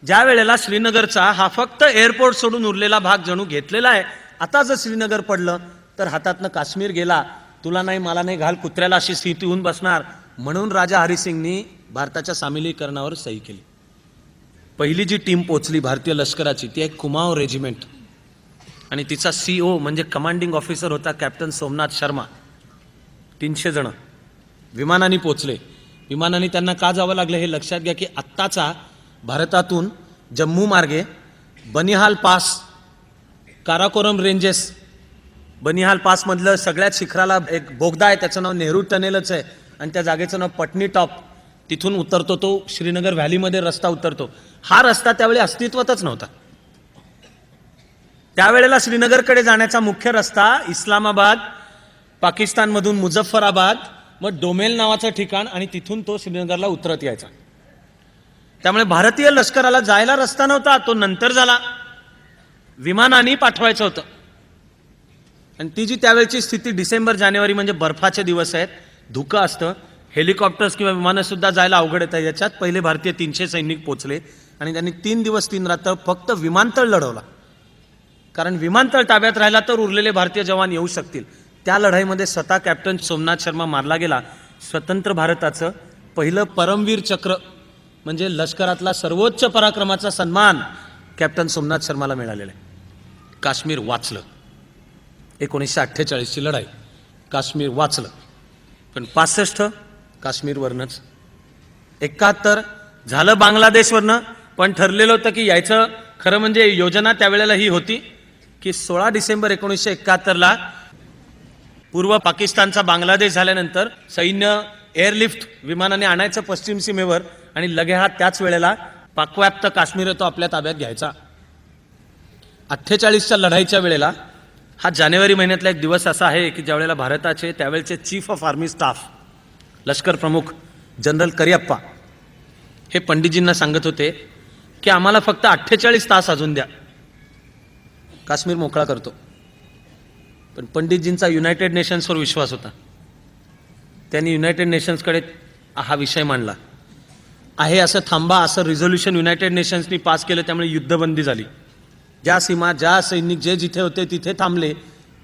Speaker 1: ज्या वेळेला श्रीनगरचा हा फक्त एअरपोर्ट सोडून उरलेला भाग जणू घेतलेला आहे, आता जर श्रीनगर पडलं तर हातातनं काश्मीर गेला, तुला नाही मला नाही घाल कुत्र्याला अशी स्थिती होऊन बसणार. म्हणून राजा हरिसिंगनी भारताच्या सामिलीकरणावर सही केली. पहिली जी टीम पोचली भारतीय लष्कराची ती एक कुमाओ रेजिमेंट आणि तिचा CO म्हणजे कमांडिंग ऑफिसर होता कॅप्टन सोमनाथ शर्मा. 300 जण विमानाने पोचले. विमानाने त्यांना का जावं लागलं हे लक्षात घ्या की आत्ताचा भारतातून जम्मू मार्गे बनिहाल पास, काराकोरम रेंजेस, बनिहाल पासमधलं सगळ्यात शिखराला एक बोगदा आहे, त्याचं नाव नेहरू टनेलच आहे आणि त्या जागेचं नाव पटनी टॉप. तिथून उतरतो तो श्रीनगर व्हॅलीमध्ये रस्ता उतरतो. हा रस्ता त्यावेळी अस्तित्वातच नव्हता. त्यावेळेला श्रीनगरकडे जाण्याचा मुख्य रस्ता इस्लामाबाद, पाकिस्तानमधून मुझफ्फराबाद, मग डोमेल नावाचं ठिकाण आणि तिथून तो श्रीनगरला उतरत यायचा. त्यामुळे भारतीय लष्कराला जायला रस्ता नव्हता, तो नंतर झाला. विमानाने पाठवायचं होतं. आणि ती जी त्यावेळची स्थिती डिसेंबर जानेवारी म्हणजे बर्फाचे दिवस आहेत, धुकं असतं, हेलिकॉप्टर्स किंवा विमानं सुद्धा जायला अवघड येतात. याच्यात पहिले भारतीय 300 सैनिक पोचले आणि त्यांनी 3 दिवस 3 रात्र फक्त विमानतळ लढवला. कारण विमानतळ ताब्यात राहिला तर उरलेले भारतीय जवान येऊ शकतील. त्या लढाईमध्ये स्वतः कॅप्टन सोमनाथ शर्मा मारला गेला. स्वतंत्र भारताचं पहिलं परमवीर चक्र म्हणजे लष्करातला सर्वोच्च पराक्रमाचा सन्मान कॅप्टन सोमनाथ शर्माला मिळालेला आहे. काश्मीर वाचलं. 1948ची लढाई, काश्मीर वाचलं. पण 65 काश्मीरवरनंच, 71 झालं बांगलादेशवरनं. पण ठरलेलं होतं की यायचं. खरं म्हणजे योजना त्यावेळेला ही होती की 16 डिसेंबर 1971ला पूर्व पाकिस्तानचा बांगलादेश झाल्यानंतर सैन्य एअरलिफ्ट विमानाने आणायचं पश्चिम सीमेवर आणि लगे हा त्याच वेळेला पाकव्याप्त काश्मीर तो आपल्या ताब्यात घ्यायचा. 48च्या लढाईच्या वेळेला हा जानेवारी महिन्यातला एक दिवस असा आहे की ज्यावेळेला भारताचे त्यावेळेचे चीफ ऑफ आर्मी स्टाफ लष्कर प्रमुख जनरल करिअप्पा हे पंडितजींना सांगत होते की आम्हाला फक्त 48 तास अजून द्या, काश्मीर मोकळा करतो. पण पंडितजींचा युनायटेड नेशन्सवर विश्वास होता. त्यांनी युनायटेड नेशन्सकडे हा विषय मांडला. आहे असं थांबा असं रिझोल्युशन युनायटेड नेशन्सनी पास केलं. त्यामुळे युद्धबंदी झाली. ज्या सीमा, ज्या सैनिक जे जिथे होते तिथे थांबले.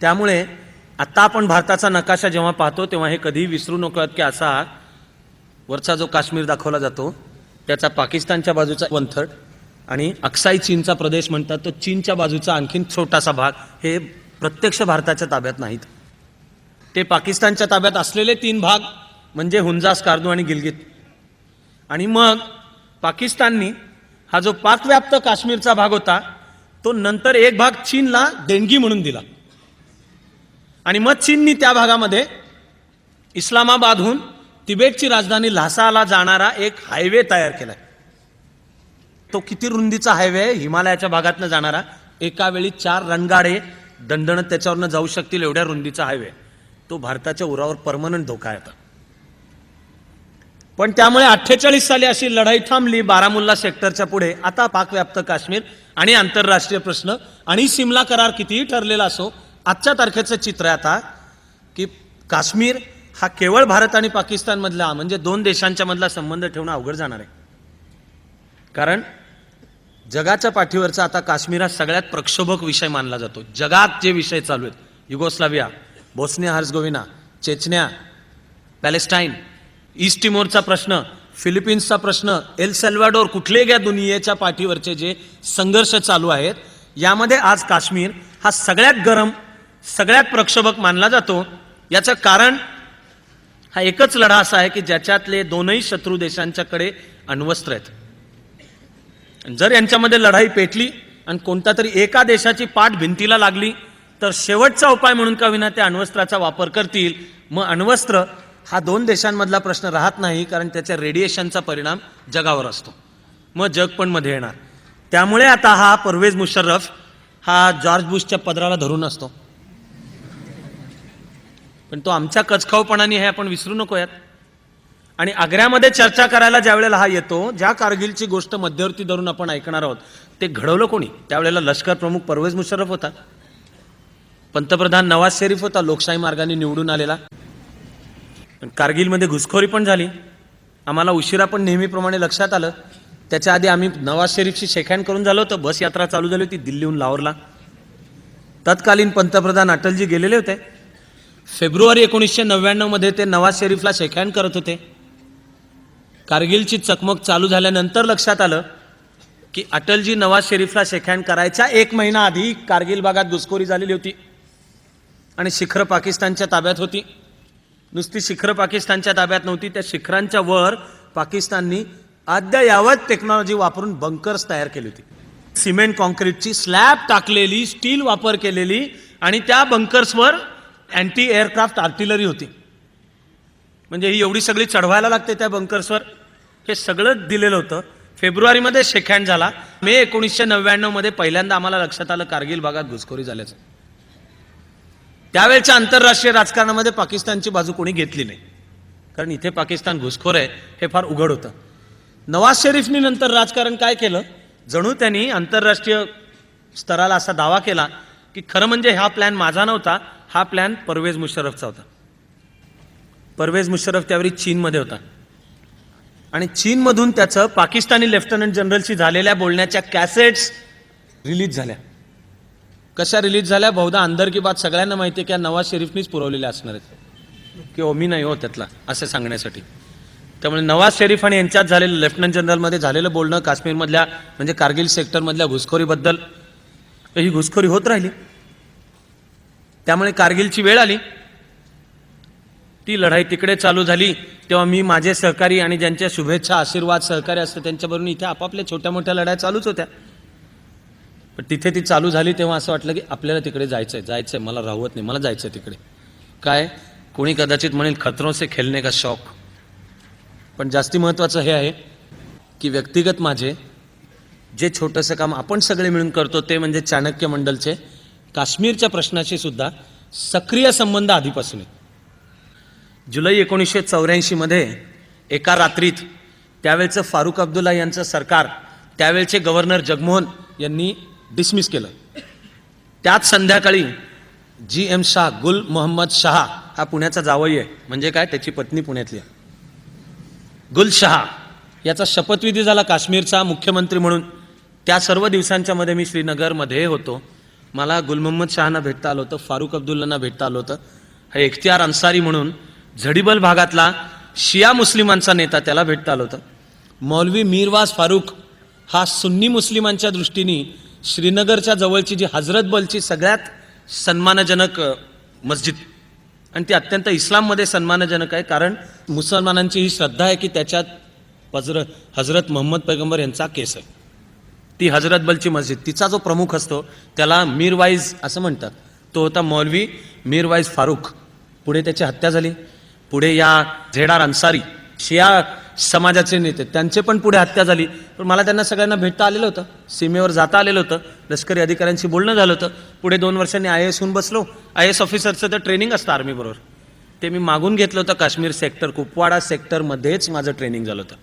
Speaker 1: त्यामुळे आता आपण भारताचा नकाशा जेव्हा पाहतो तेव्हा हे कधीही विसरू नकोत की असा वरचा जो काश्मीर दाखवला जातो त्याचा पाकिस्तानच्या बाजूचा 1/3 आणि अक्साई चीनचा प्रदेश म्हणतात, तो चीनच्या बाजूचा आणखीन छोटासा भाग, हे प्रत्यक्ष भारताच्या ताब्यात नाहीत. ते पाकिस्तानच्या ताब्यात असलेले 3 भाग म्हणजे हुंजा, स्कार्दू आणि गिलगित. आणि मग पाकिस्ताननी हा जो पाकव्याप्त काश्मीरचा भाग होता तो नंतर एक भाग चीनला देणगी म्हणून दिला. आणि मग चीननी त्या भागामध्ये इस्लामाबादहून तिबेटची राजधानी ल्हासाला जाणारा एक हायवे तयार केलाय. तो किती रुंदीचा हायवे आहे? हिमालयाच्या भागातनं जाणारा, एका वेळी 4 रणगाडे दणदणत त्याच्यावरनं जाऊ शकतील एवढ्या रुंदीचा हायवे. तो भारताच्या उरावर परमनंट धोका आहे आता. पण त्यामुळे 48 साली अशी लढाई थांबली बारामुल्ला सेक्टरच्या पुढे. आता पाकव्याप्त काश्मीर आणि आंतरराष्ट्रीय प्रश्न आणि सिमला करार कितीही ठरलेला असो, आजच्या तारखेचं चित्र आहे आता की काश्मीर हा केवळ भारत आणि पाकिस्तान मधला, म्हणजे 2 देशांच्या मधला संबंध ठेवणं अवघड जाणार आहे. कारण जगाच्या पाठीवरचा आता काश्मीर हा सगळ्यात प्रक्षोभक विषय मानला जातो. जगात जे विषय चालू आहेत, Yugoslavia, Bosnia Herzegovina, Chechnya, Palestine, East तिमोरचा प्रश्न, फिलिपिन्सचा प्रश्न, एल सॅल्वाडोर, कुठले घ्या, दुनियेच्या पाठीवरचे जे संघर्ष चालू आहेत, यामध्ये आज काश्मीर हा सगळ्यात गरम, सगळ्यात प्रक्षोभक मानला जातो. याचं कारण हा एकच लढा असा आहे की ज्याच्यातले 2ही शत्रू देशांच्याकडे अण्वस्त्र आहेत. जर यांच्यामध्ये लढाई पेटली आणि कोणता तरी एका देशाची पाठ भिंतीला लागली तर शेवटचा उपाय म्हणून का विना त्या अण्वस्त्राचा वापर करतील. मग अण्वस्त्र हा 2 देशांमधला प्रश्न राहत नाही, कारण त्याच्या रेडिएशनचा परिणाम जगावर असतो. मग जग पण मध्ये येणार. त्यामुळे आता हा परवेज मुशर्रफ हा जॉर्ज बुशच्या पदराला धरून असतो. पण तो आमच्या कचखावपणाने हे आपण विसरू नको यात. आणि आग्र्यामध्ये चर्चा करायला ज्या वेळेला हा येतो, ज्या कारगिलची गोष्ट मध्यवर्ती धरून आपण ऐकणार आहोत, ते घडवलं कोणी? त्यावेळेला लष्कर प्रमुख परवेज मुशर्रफ होता, पंतप्रधान नवाज शरीफ होता, लोकशाही मार्गाने निवडून आलेला. कारगिलमध्ये घुसखोरी पण झाली, आम्हाला उशिरा पण नेहमीप्रमाणे लक्षात आलं. त्याच्या आधी आम्ही नवाज शरीफशी शेकहँड करून झालो होतं. बस यात्रा चालू झाली होती दिल्लीहून लाहोरला. तत्कालीन पंतप्रधान अटलजी गेलेले होते. फेब्रुवारी 1999 मध्ये ते नवाज शरीफला शेकहँड करत होते. कारगिलची चकमक चालू झाल्यानंतर लक्षात आलं की अटलजी नवाज शरीफला शेकहँड करायच्या 1 महिना आधी कारगिल भागात घुसखोरी झालेली होती आणि शिखरं पाकिस्तानच्या ताब्यात होती. नुसती शिखरं पाकिस्तानच्या ताब्यात नव्हती, त्या शिखरांच्या वर पाकिस्ताननी अद्ययावत टेक्नॉलॉजी वापरून बंकर्स तयार केली होती. सिमेंट कॉन्क्रीटची स्लॅब टाकलेली, स्टील वापर केलेली, आणि त्या बंकर्सवर अँटी एअरक्राफ्ट आर्टिलरी होती. म्हणजे ही एवढी सगळी चढवायला लागते त्या बंकर्सवर, हे सगळं दिलेलं होतं. फेब्रुवारीमध्ये शेकहँड झाला. मे 1999 मध्ये पहिल्यांदा आम्हाला लक्षात आलं कारगिल भागात घुसखोरी झाल्याचं. त्यावेळच्या आंतरराष्ट्रीय राजकारणामध्ये पाकिस्तानची बाजू कोणी घेतली नाही, कारण इथे पाकिस्तान घुसखोर आहे हे फार उघड होतं. नवाज शरीफनी नंतर राजकारण काय केलं, जणू त्यांनी आंतरराष्ट्रीय स्तराला असा दावा केला की खरं म्हणजे हा प्लॅन माझा नव्हता, हा प्लॅन परवेज मुशर्रफचा होता. परवेज मुशर्रफ त्यावेळी चीनमध्ये होता आणि चीनमधून त्याचं पाकिस्तानी लेफ्टनंट जनरलशी झालेल्या बोलण्याच्या कॅसेट्स रिलीज झाल्या. कशा रिलीज झाल्या? बहुधा अंदर की बात सगळ्यांना माहिती आहे की नवाज शरीफनीच पुरवलेल्या असणार आहेत, की मी नाही हो त्यातला, असं सांगण्यासाठी. त्यामुळे नवाज शरीफ आणि यांच्यात झालेलं लेफ्टनंट जनरलमध्ये झालेलं बोलणं काश्मीरमधल्या म्हणजे कारगिल सेक्टरमधल्या घुसखोरीबद्दल, ही घुसखोरी होत राहिली. त्यामुळे कारगिलची वेळ आली, ती लढाई तिकडे चालू झाली. तेव्हा मी, माझे सहकारी आणि ज्यांच्या शुभेच्छा आशीर्वाद सहकारी असतं त्यांच्याबरोबर इथे आपापल्या छोट्या मोठ्या लढाई चालूच होत्या. पण तिथे ती चालू झाली तेव्हा असं वाटलं की आपल्याला तिकडे जायचंय, मला राहवत नाही, मला जायचंय तिकडे. काय, कोणी कदाचित म्हणेल खतरों से खेलने का शौक. पण जास्ती महत्त्वाचं हे आहे की व्यक्तिगत माझे जे छोटंसं काम आपण सगळे मिळून करतो ते म्हणजे चाणक्य मंडलचे काश्मीरच्या प्रश्नाशी सुद्धा सक्रिय संबंध आधीपासून आहे. जुलै 1984 मध्ये एका रात्रीत त्यावेळचं फारुख अब्दुल्ला यांचं सरकार, त्यावेळचे गव्हर्नर जगमोहन यांनी डिसमिस केलं. त्याच संध्याकाळी GM शाह, गुल मोहम्मद शाह, हा पुण्याचा जावई आहे, म्हणजे काय, त्याची पत्नी पुण्यातली आहे, गुल शाह, याचा शपथविधी झाला काश्मीरचा मुख्यमंत्री म्हणून. त्या सर्व दिवसांच्या मध्ये मी श्रीनगरमध्ये होतो. मला गुल मोहम्मद शाहना भेटता आलं होतं, फारुख अब्दुल्लांना भेटता आलं होतं. हा इख्तियार अन्सारी म्हणून झडिबल भागातला शिया मुस्लिमांचा नेता, त्याला भेटता आलं होतं. मौलवी मीरवाज फारुख हा सुन्नी मुस्लिमांच्या दृष्टीने श्रीनगरच्या जवळची जी हजरत बलची सगळ्यात सन्मानजनक मस्जिद, आणि ती अत्यंत इस्लाममध्ये सन्मानजनक आहे, कारण मुसलमानांची ही श्रद्धा आहे की त्याच्यात हजरत मोहम्मद पैगंबर यांचा केस आहे. ती हजरत बलची मस्जिद, तिचा जो प्रमुख असतो त्याला मीरवाईज असं म्हणतात. तो होता मौलवी मीरवाईज फारूक. पुढे त्याची हत्या झाली. पुढे या झेडार अन्सारी शिया समाजाचे नेते, त्यांचे पण पुढे हत्या झाली. पण मला त्यांना सगळ्यांना भेटता आलेलं होतं, सीमेवर जाता आलेलं होतं, लष्करी अधिकाऱ्यांशी बोलणं झालं होतं. पुढे 2 वर्षांनी IAS होऊन बसलो. IAS ऑफिसरचं तर ट्रेनिंग असतं आर्मीबरोबर, ते मी मागून घेतलं होतं. काश्मीर सेक्टर, कुपवाडा सेक्टरमध्येच माझं ट्रेनिंग झालं होतं.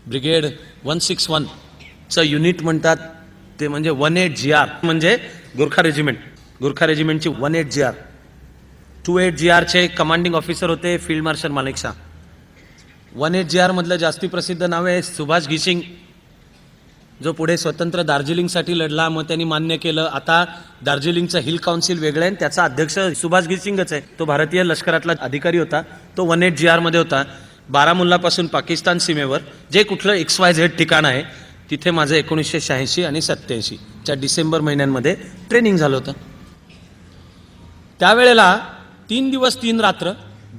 Speaker 1: ब्रिगेड 161चं युनिट म्हणतात ते, म्हणजे 18 GR म्हणजे गुरखा रेजिमेंट. गुरखा रेजिमेंटची 18 GR. 28 GRचे कमांडिंग ऑफिसर होते field marshal Manekshaw. 18 GR मधलं जास्ती प्रसिद्ध नाव आहे सुभाष घिसिंग, जो पुढे स्वतंत्र दार्जिलिंगसाठी लढला. मग त्यांनी मान्य केलं आता दार्जिलिंगचं हिल काउन्सिल वेगळं आहे, त्याचा अध्यक्ष सुभाष घिसिंगच आहे. तो भारतीय लष्करातला अधिकारी होता. तो 18 GR मध्ये होता. बारामुल्लापासून पाकिस्तान सीमेवर जे कुठलं XYZ ठिकाण आहे तिथे माझं 1986 आणि 87च्या डिसेंबर महिन्यांमध्ये ट्रेनिंग झालं होतं. त्यावेळेला 3 दिवस 3 रात्र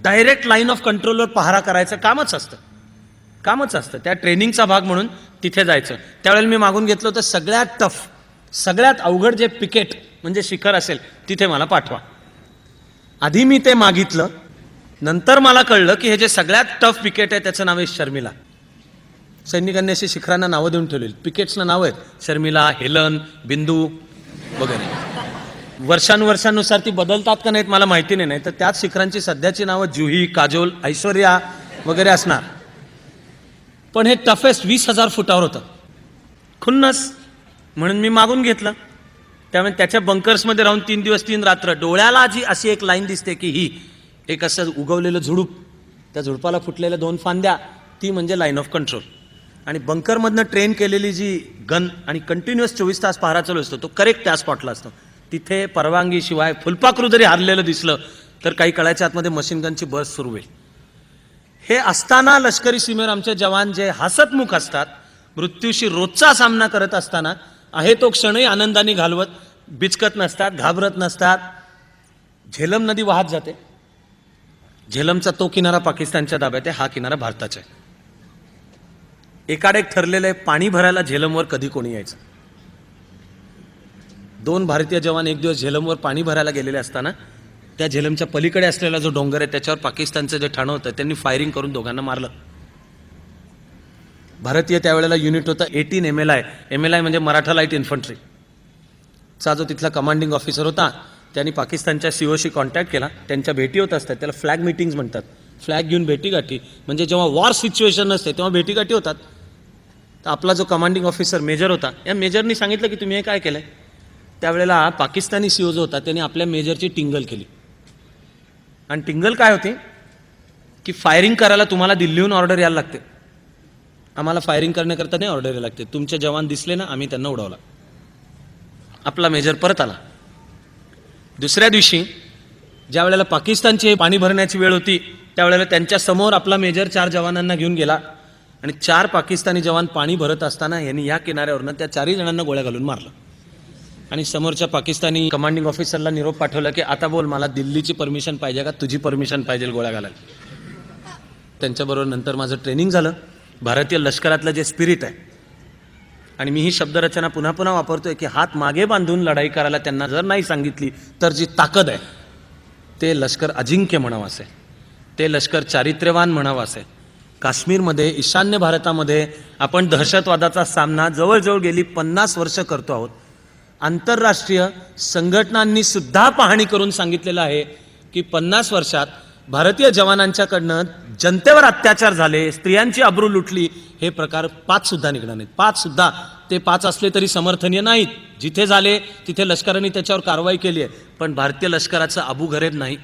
Speaker 1: डायरेक्ट लाईन ऑफ कंट्रोलवर पहारा करायचं कामच असतं. त्या ट्रेनिंगचा भाग म्हणून तिथे जायचं. त्यावेळेला मी मागून घेतलं होतं सगळ्यात टफ, सगळ्यात अवघड जे पिकेट म्हणजे शिखर असेल तिथे मला पाठवा. आधी मी ते मागितलं, नंतर मला कळलं की हे जे सगळ्यात टफ पिकेट आहे त्याचं नाव आहे शर्मिला. सैनिकांनी अशी शिखरांना नावं देऊन ठेवलेली, पिकेट्सना नावं आहेत शर्मिला, हेलन, बिंदू वगैरे. वर्षानुवर्षानुसार ती बदलतात का नाहीत मला माहिती नाही, तर त्याच शिखरांची सध्याची नावं जुही, काजोल, ऐश्वर्या वगैरे असणार. पण हे टफेस्ट 20,000 फुटावर होतं. खुन्नस म्हणून मी मागून घेतलं. त्यामुळे त्याच्या बंकर्समध्ये राहून 3 दिवस 3 रात्र डोळ्याला जी अशी एक लाईन दिसते की ही एक असं उगवलेलं झुडूप, त्या झुडपाला फुटलेल्या 2 फांद्या, ती म्हणजे लाईन ऑफ कंट्रोल. आणि बंकरमधनं ट्रेन केलेली जी गन आणि कंटिन्युअस 24 तास पहारा चालू असतो तो करेक्ट त्या स्पॉटला असतो. तिथे परवानगीशिवाय फुलपाखरू जरी हारलेलं दिसलं तर काही कळायच्या आतमध्ये मशीन गनची बस सुरू होईल. हे असताना लष्करी सीमेवर आमचे जवान जे हसतमुख असतात, मृत्यूशी रोजचा सामना करत असताना आहे तो क्षणही आनंदाने घालवत, बिचकत नसतात, घाबरत नसतात. झेलम नदी वाहत जाते. झेलमचा तो किनारा पाकिस्तानच्या ताब्यात आहे, हा किनारा भारताचा आहे. एकाडेक ठरलेलं आहे पाणी भरायला झेलमवर कधी कोणी यायचं. 2 भारतीय जवान एक दिवस झेलमवर पाणी भरायला गेलेले असताना त्या झेलमच्या पलीकडे असलेला जो डोंगर आहे त्याच्यावर पाकिस्तानचं जे ठाणं होतं त्यांनी फायरिंग करून दोघांना मारलं. भारतीय त्यावेळेला युनिट होतं 18 MLI. MLI म्हणजे मराठा लाईट इन्फंट्री चा जो तिथला कमांडिंग ऑफिसर होता त्यांनी पाकिस्तानच्या COशी कॉन्टॅक्ट केला. त्यांच्या भेटी होत असतात, त्याला फ्लॅग मिटिंग्स म्हणतात. फ्लॅग घेऊन भेटीगाठी, म्हणजे जेव्हा वॉर सिच्युएशन नसते तेव्हा भेटीगाठी होतात. तर आपला जो कमांडिंग ऑफिसर मेजर होता, या मेजरनी सांगितलं की तुम्ही हे काय केलंय. त्यावेळेला पाकिस्तानी CO जो होता त्यांनी आपल्या मेजरची टिंगल केली. आणि टिंगल काय होती की फायरिंग करायला तुम्हाला दिल्लीहून ऑर्डर यायला लागते, आम्हाला फायरिंग करण्याकरता नाही ऑर्डर यायला लागते. तुमचे जवान दिसले ना आम्ही त्यांना उडवला. आपला मेजर परत आला. दुसऱ्या दिवशी ज्या वेळेला पाकिस्तानची पाणी भरण्याची वेळ होती त्यावेळेला त्यांच्या समोर आपला मेजर 4 जवानांना घेऊन गेला आणि 4 पाकिस्तानी जवान पाणी भरत असताना यांनी या किनाऱ्यावरनं त्या 4ही जणांना गोळ्या घालून मारलं. आणि समोरच्या पाकिस्तानी कमांडिंग ऑफिसरला निरोप पाठवला की आता बोल, मला दिल्लीची परमिशन पाहिजे का तुझी परमिशन पाहिजे गोळ्या घालायला. त्यांच्याबरोबर नंतर माझं ट्रेनिंग झालं. भारतीय लष्करातलं जे स्पिरिट आहे, आणि मी ही शब्दरचना पुन्हा पुन्हा वापरतोय की हात मागे बांधून लढाई करायला त्यांना जर नाही सांगितली तर जी ताकद आहे ते लष्कर अजिंक्य म्हणावं असेल, ते लष्कर चारित्र्यवान म्हणावं असेल. काश्मीरमध्ये, ईशान्य भारतामध्ये आपण दहशतवादाचा सामना जवळजवळ गेली 50 वर्ष करतो आहोत. आंतरराष्ट्रीय संघटनांनी सुद्धा पाहणी करून सांगितलेलं आहे की 50 वर्षात भारतीय जवानांच्याकडनं जनतेवर अत्याचार झाले, स्त्रियांची अब्रू लुटली, हे प्रकार 5 सुद्धा निघणार नाहीत. 5 सुद्धा, ते 5 असले तरी समर्थनीय नाहीत. जिथे झाले तिथे लष्कराने त्याच्यावर कारवाई केली आहे, पण भारतीय लष्कराचं अबू घरेब नाही,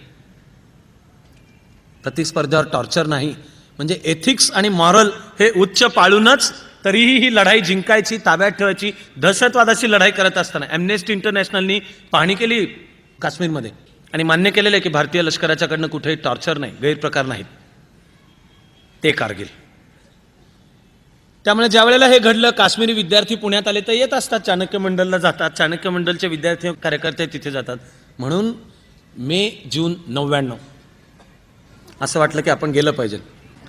Speaker 1: प्रतिस्पर्ध्यावर टॉर्चर नाही. म्हणजे एथिक्स आणि मॉरल हे उच्च पाळूनच तरीही ही लढाई जिंकायची, ताब्यात ठेवायची. दहशतवादाची लढाई करत असताना ॲम्नेस्टी इंटरनॅशनलनी पाहणी केली काश्मीरमध्ये आणि मान्य केलेलं आहे की भारतीय लष्कराच्याकडनं कुठेही टॉर्चर नाही, गैरप्रकार नाहीत. ते कारगिल. त्यामुळे ज्या वेळेला हे घडलं, काश्मीरी विद्यार्थी पुण्यात आले तर येत असतात, चाणक्य मंडलला जातात, चाणक्य मंडलचे विद्यार्थी कार्यकर्ते तिथे जातात. म्हणून मे जून 99 असं वाटलं की आपण गेलं पाहिजे,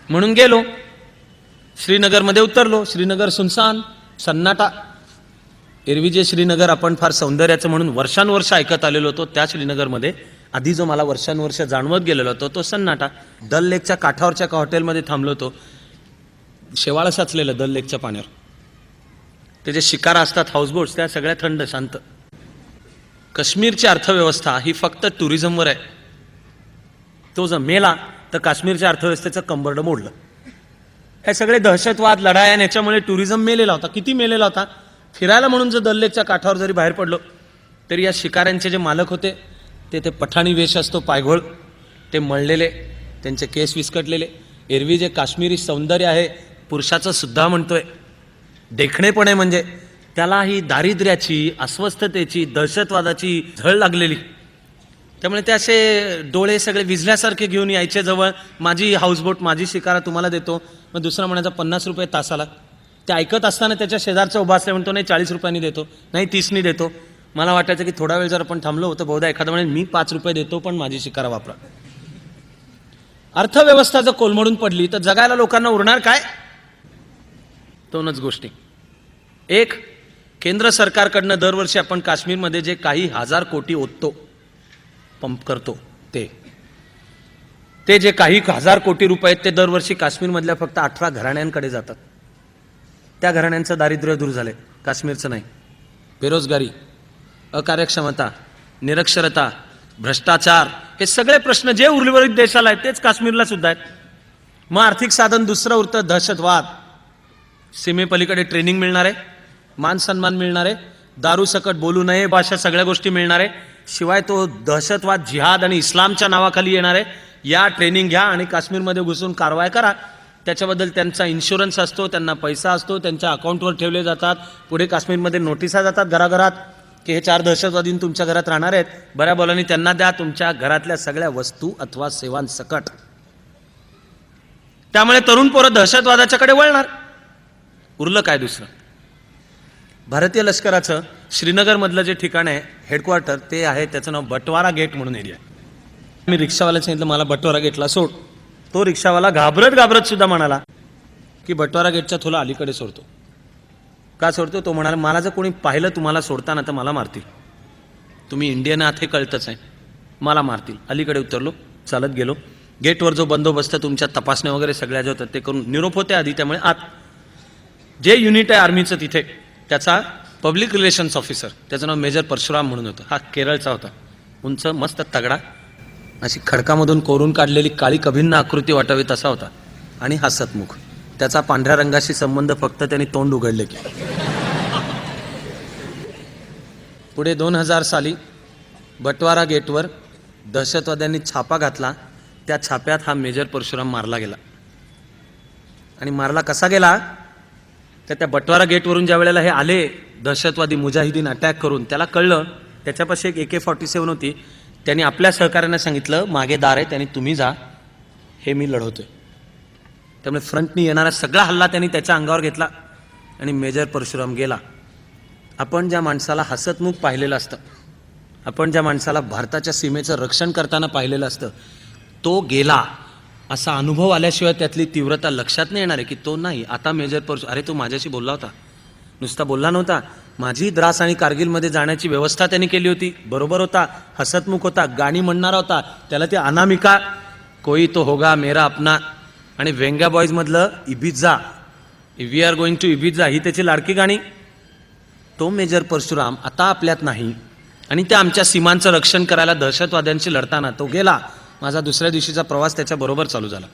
Speaker 1: म्हणून गेलो. श्रीनगरमध्ये उतरलो. श्रीनगर सुनसान, सन्नाटा. एरवी जे श्रीनगर आपण फार सौंदर्याचं म्हणून वर्षानुवर्ष ऐकत आलेलो होतो, त्या श्रीनगरमध्ये आधी जो मला वर्षानुवर्ष जाणवत गेलेलो होतो तो सन्नाटा. डल लेकच्या काठावरच्या एका हॉटेलमध्ये थांबलो होतो. शेवाळं साचलेलं डल लेकच्या पाण्यावर. ते जे शिकारा असतात, हाऊसबोट्स, त्या सगळ्या थंड, शांत. काश्मीरची अर्थव्यवस्था ही फक्त टुरिझमवर आहे. तो जर मेला तर काश्मीरच्या अर्थव्यवस्थेचं कंबरडं मोडलं. हे सगळे दहशतवाद, लढाया, याच्यामुळे टुरिझम मेलेला होता. किती मेलेला होता. फिरायला म्हणून जर डल लेकच्या काठावर जरी बाहेर पडलो तरी या शिकाऱ्यांचे जे मालक होते ते पठाणी वेश असतो, पायघोळ, ते मळलेले, त्यांचे केस विस्कटलेले. एरवी जे काश्मीरी सौंदर्य आहे पुरुषाचं सुद्धा म्हणतोय, देखणेपणे, म्हणजे त्याला ही दारिद्र्याची, अस्वस्थतेची, दहशतवादाची झळ लागलेली. त्यामुळे ते असे डोळे सगळे विझल्यासारखे घेऊन यायचे जवळ. माझी हाऊसबोट, माझी शिकारा तुम्हाला देतो. मग दुसरा म्हणायचा 50 रुपये तासाला. ते ऐकत असताना त्याच्या शेजारचा उभा असल्या म्हणतो, नाही 40 रुपयांनी देतो, नाही 30नी देतो. मला वाटायचं की थोडा वेळ जर आपण थांबलो तर बहुधा एखादा म्हणेल मी 5 रुपये देतो पण माझी शिकारा वापरा. अर्थव्यवस्था जर कोलमडून पडली तर जगायला लोकांना उरणार काय. दोनच गोष्टी. एक, केंद्र सरकारकडनं दरवर्षी आपण काश्मीरमध्ये जे काही 1000 कोटी ओततो, पंप करतो, ते जे काही 1000 कोटी रुपये ते दरवर्षी काश्मीरमधल्या फक्त 18 घराण्यांकडे जातात. त्या घराण्यांचं दारिद्र्य दूर झालंय, काश्मीरचं नाही. बेरोजगारी, अकार्यक्षमता, निरक्षरता, भ्रष्टाचार, हे सगळे प्रश्न जे उर्वरित देशाला आहेत तेच काश्मीरला सुद्धा आहेत. मग आर्थिक साधन दुसरं उरतं, दहशतवाद. सीमेपलीकडे ट्रेनिंग मिळणार आहे, मान सन्मान मिळणार आहे, दारू सकट बोलू नये भाषा, सगळ्या गोष्टी मिळणार आहे. शिवाय तो दहशतवाद, जिहाद आणि इस्लामच्या नावाखाली येणार आहे. या ट्रेनिंग घ्या आणि काश्मीरमध्ये घुसून कारवाई करा. त्याच्याबद्दल त्यांचा इन्शुरन्स असतो, त्यांना पैसा असतो, त्यांच्या अकाउंटवर ठेवले जातात. पुढे काश्मीरमध्ये नोटिसा जातात घराघरात की हे 4 दहशतवादी तुमच्या घरात राहणार आहेत, बऱ्या बोलांनी त्यांना द्या तुमच्या घरातल्या सगळ्या वस्तू अथवा सेवांसकट. त्यामुळे तरुण पोरं दहशतवादाच्याकडे वळणार. उरलं काय दुसरं. भारतीय लष्कराचं श्रीनगरमधलं जे ठिकाण आहे, हेडक्वार्टर, ते आहे, त्याचं नाव बटवारा गेट म्हणून एरिया. मी रिक्षावाल्याला सांगितलं मला बटवारा गेटला सोड. तो रिक्षावाला घाबरत सुद्धा म्हणाला की बटवारा गेटच्या थोडं अलीकडे सोडतो. का सोडतो. तो म्हणाला मला जर कोणी पाहिलं तुम्हाला सोडताना तर मला मारतील. तुम्ही इंडियन आहात हे कळतच आहे, मला मारतील. अलीकडे उतरलो, चालत गेलो. गेटवर जो बंदोबस्त, तुमच्या तपासण्या वगैरे सगळ्या ज्या होतात ते करून निरोप होते आधी. त्यामुळे आत जे युनिट आहे आर्मीचं तिथे, त्याचा पब्लिक रिलेशन्स ऑफिसर, त्याचं नाव मेजर परशुराम म्हणून होतं. हा केरळचा होता, उंच, मस्त तगडा, अशी खडकामधून कोरून काढलेली काळी कभिन्न आकृती वाटावी तसा होता आणि हसतमुख. त्याचा पांढऱ्या रंगाशी संबंध फक्त त्यांनी तोंड उघडले की. पुढे 2000 साली बटवारा गेटवर दहशतवाद्यांनी छापा घातला. त्या छाप्यात हा मेजर परशुराम मारला गेला. आणि मारला कसा गेला तर त्या बटवारा गेटवरून ज्या वेळेला हे आले दहशतवादी मुजाहिदीन अटॅक करून, त्याला कळलं त्याच्यापाशी एक AK-47 होती. त्यांनी आपल्या सहकार्यांना सांगितलं मागे दार आहे, त्यांनी तुम्ही जा, हे मी लढवतोय. त्यामुळे फ्रंटनी येणारा सगळा हल्ला त्यांनी त्याच्या अंगावर घेतला आणि मेजर परशुराम गेला. आपण ज्या माणसाला हसतमुख पाहिलेलं असतं, आपण ज्या माणसाला भारताच्या सीमेचं रक्षण करताना पाहिलेलं असतं, तो गेला असा अनुभव आल्याशिवाय त्यातली तीव्रता लक्षात नाही येणार आहे की तो नाही. आता मेजर परशुराम, अरे तो माझ्याशी बोलला होता, नुसता बोलला नव्हता, माझी द्रास आणि कारगिलमध्ये जाण्याची व्यवस्था त्यांनी केली होती, बरोबर होता, हसतमुख होता, गाणी म्हणणारा होता. त्याला ते अनामिका, कोई तो होगा मेरा अपना, आणि वेंगा बॉईज मधलं इबिझा, वी आर गोइंग टू इबिझा, ही त्याची लाडकी गाणी. तो मेजर परशुराम आता आपल्यात नाही आणि ते आमच्या सीमांचं रक्षण करायला दहशतवाद्यांशी लढताना तो गेला. माझा दुसऱ्या दिवशीचा प्रवास त्याच्याबरोबर चालू झाला.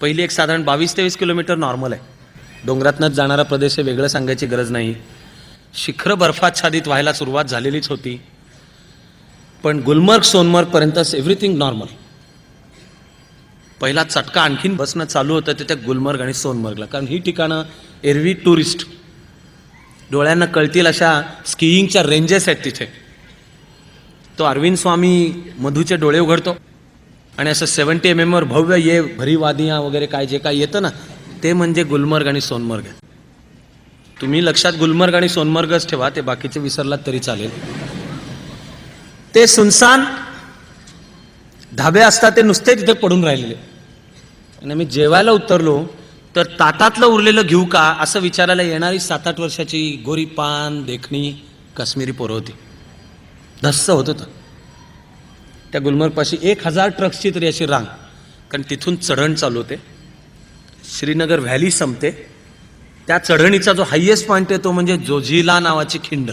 Speaker 1: पहिली एक साधारण 22-23 किलोमीटर नॉर्मल आहे. डोंगरातनंच जाणारा प्रदेश आहे, वेगळं सांगायची गरज नाही. शिखरं बर्फाच्छादित व्हायला सुरुवात झालेलीच होती, पण गुलमर्ग सोनमर्गपर्यंत एव्हरीथिंग नॉर्मल. पहिला चटका आणखीन बसणं चालू होतं ते त्या गुलमर्ग आणि सोनमर्गला, कारण ही ठिकाणं एरवी टुरिस्ट डोळ्यांना कळतील अशा स्कीइंगच्या रेंजेस आहेत तिथे. तो अरविंद स्वामी मधूचे डोळे उघडतो आणि असं 70 mm वर भव्य ये भरी वादियाँ वगैरे काय जे काय येतं ना ते म्हणजे गुलमर्ग आणि सोनमर्ग आहे. तुम्ही लक्षात गुलमर्ग आणि सोनमर्गच ठेवा, ते बाकीचे विसरलात तरी चालेल. ते सुनसान ढाबे असतात, ते नुसते तिथे पडून राहिलेले. आणि मी जेवायला उतरलो तर ताटातलं उरलेलं घेऊ का असं विचारायला येणारी 7-8 वर्षाची गोरी पान देखणी काश्मीरी पोरं होती. धस्स होत होतं. त्या गुलमर्गपाशी 1000 ट्रक्सची तरी अशी रांग, कारण तिथून चढण चालू होते. श्रीनगर व्हॅली संपते. त्या चढणीचा जो हायेस्ट पॉईंट आहे तो म्हणजे जोजिला नावाची खिंड.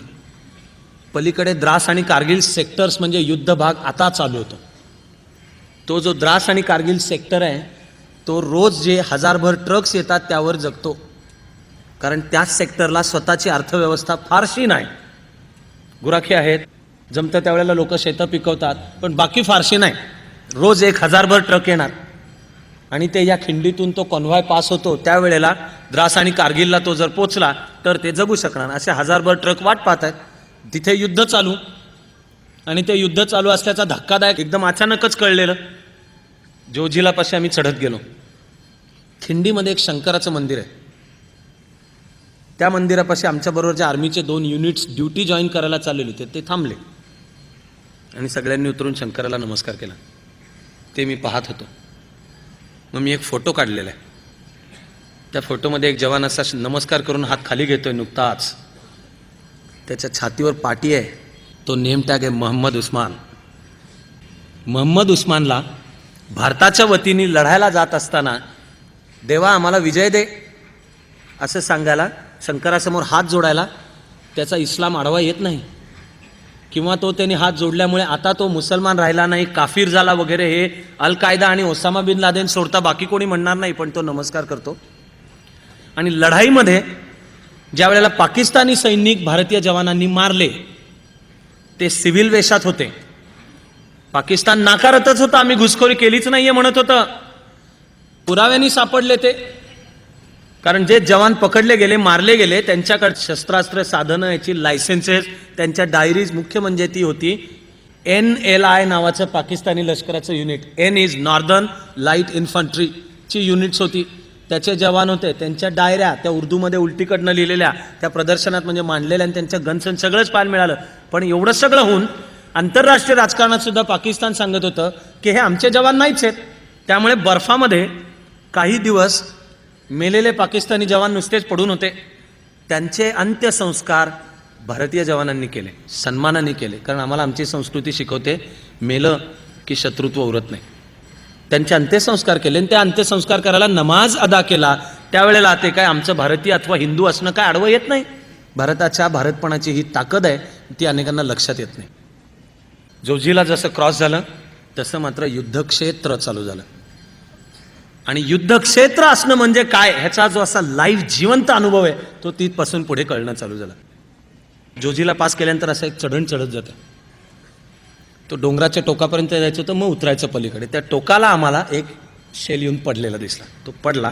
Speaker 1: पलीकडे द्रास आणि कारगिल सेक्टर्स म्हणजे युद्ध भाग आता चालू होतो. तो जो द्रास आणि कारगिल सेक्टर आहे तो रोज जे 1000भर ट्रक्स येतात त्यावर जगतो, कारण त्याच सेक्टरला स्वतःची अर्थव्यवस्था फारशी नाही. गुराखी आहेत, जमतं त्यावेळेला लोक शेतं पिकवतात, पण बाकी फारशी नाही. रोज 1000भर ट्रक येणार आणि ते या खिंडीतून तो कॉन्व्हॉय पास होतो. त्यावेळेला द्रास आणि कारगिलला तो जर पोचला तर ते जगू शकणार. असे 1000भर ट्रक वाट पाहत आहेत. तिथे युद्ध चालू, आणि ते युद्ध चालू असल्याचा धक्कादायक एकदम अचानकच कळलेलं. जोजिलापाशी आम्ही चढत गेलो. खिंडीमध्ये एक शंकराचं मंदिर आहे. त्या मंदिरापाशी आमच्याबरोबरच्या आर्मीचे 2 युनिट्स ड्युटी जॉईन करायला चाललेले होते. ते थांबले आणि सगळ्यांनी उतरून शंकराला नमस्कार केला. ते मी पाहत होतो. मग मी एक फोटो काढलेला आहे. त्या फोटोमध्ये एक जवान असा नमस्कार करून हात खाली घेतोय नुकताच. त्याच्या छातीवर पाटी आहे. तो नेम टॅग आहे मोहम्मद उस्मान. मोहम्मद उस्मानला भारताच्या वतीने लढायला जात असताना देवा आम्हाला विजय दे असं सांगायला, शंकरासमोर हात जोडायला त्याचा इस्लाम आडवा येत नाही, किंवा तो त्यांनी हात जोडल्यामुळे आता तो मुसलमान राहिला नाही, काफिर झाला वगैरे, हे अल कायदा आणि ओसामा बिन लादेन सोडता बाकी कोणी म्हणणार नाही. पण तो नमस्कार करतो. आणि लढाईमध्ये ज्या वेळेला पाकिस्तानी सैनिक भारतीय जवानांनी मारले ते सिव्हिल वेशात होते. पाकिस्तान नाकारतच होता, आम्ही घुसखोरी केलीच नाहीये म्हणत होतं. पुराव्यांनी सापडले ते, कारण जे जवान पकडले गेले, मारले गेले, त्यांच्याकडे शस्त्रास्त्र साधनं, याची लायसन्सेस, त्यांच्या डायरीज, मुख्य म्हणजे ती होती NLI नावाचं पाकिस्तानी लष्कराचं unit. N is northern light इन्फंट्रीची युनिट्स होती. त्याचे जवान होते, त्यांच्या डायऱ्या त्या उर्दूमध्ये उलटीकडनं लिहिलेल्या त्या प्रदर्शनात म्हणजे मांडलेल्या, आणि त्यांच्या गन्सन सगळंच पाहायला मिळालं. पण एवढं सगळं होऊन आंतरराष्ट्रीय राजकारणात सुद्धा पाकिस्तान सांगत होतं की हे आमचे जवान नाहीच आहेत. त्यामुळे बर्फामध्ये काही दिवस मेलेले पाकिस्तानी जवान नुसतेच पडून होते. त्यांचे अंत्यसंस्कार भारतीय जवानांनी केले, सन्मानाने केले, कारण आम्हाला आमची संस्कृती शिकवते मेलं की शत्रुत्व उरत नाही. त्यांचे अंत्यसंस्कार केले आणि ते अंत्यसंस्कार करायला नमाज अदा केला. त्यावेळेला ते काय आमचं भारतीय अथवा हिंदू असणं काय आडवं येत नाही. भारताच्या भारतपणाची ही ताकद आहे, ती अनेकांना लक्षात येत नाही. जोजिला जसं क्रॉस झालं तसं मात्र युद्धक्षेत्र चालू झालं. आणि युद्धक्षेत्र असणं म्हणजे काय ह्याचा जो असा लाईव्ह जिवंत अनुभव आहे तो तिथपासून पुढे कळणं चालू झाला. जोजिला पास केल्यानंतर असं एक चढण चढत जातं. तो डोंगराच्या टोकापर्यंत जायचं होतं, मग उतरायचं पलीकडे. त्या टोकाला आम्हाला एक शेल येऊन पडलेला दिसला. तो पडला,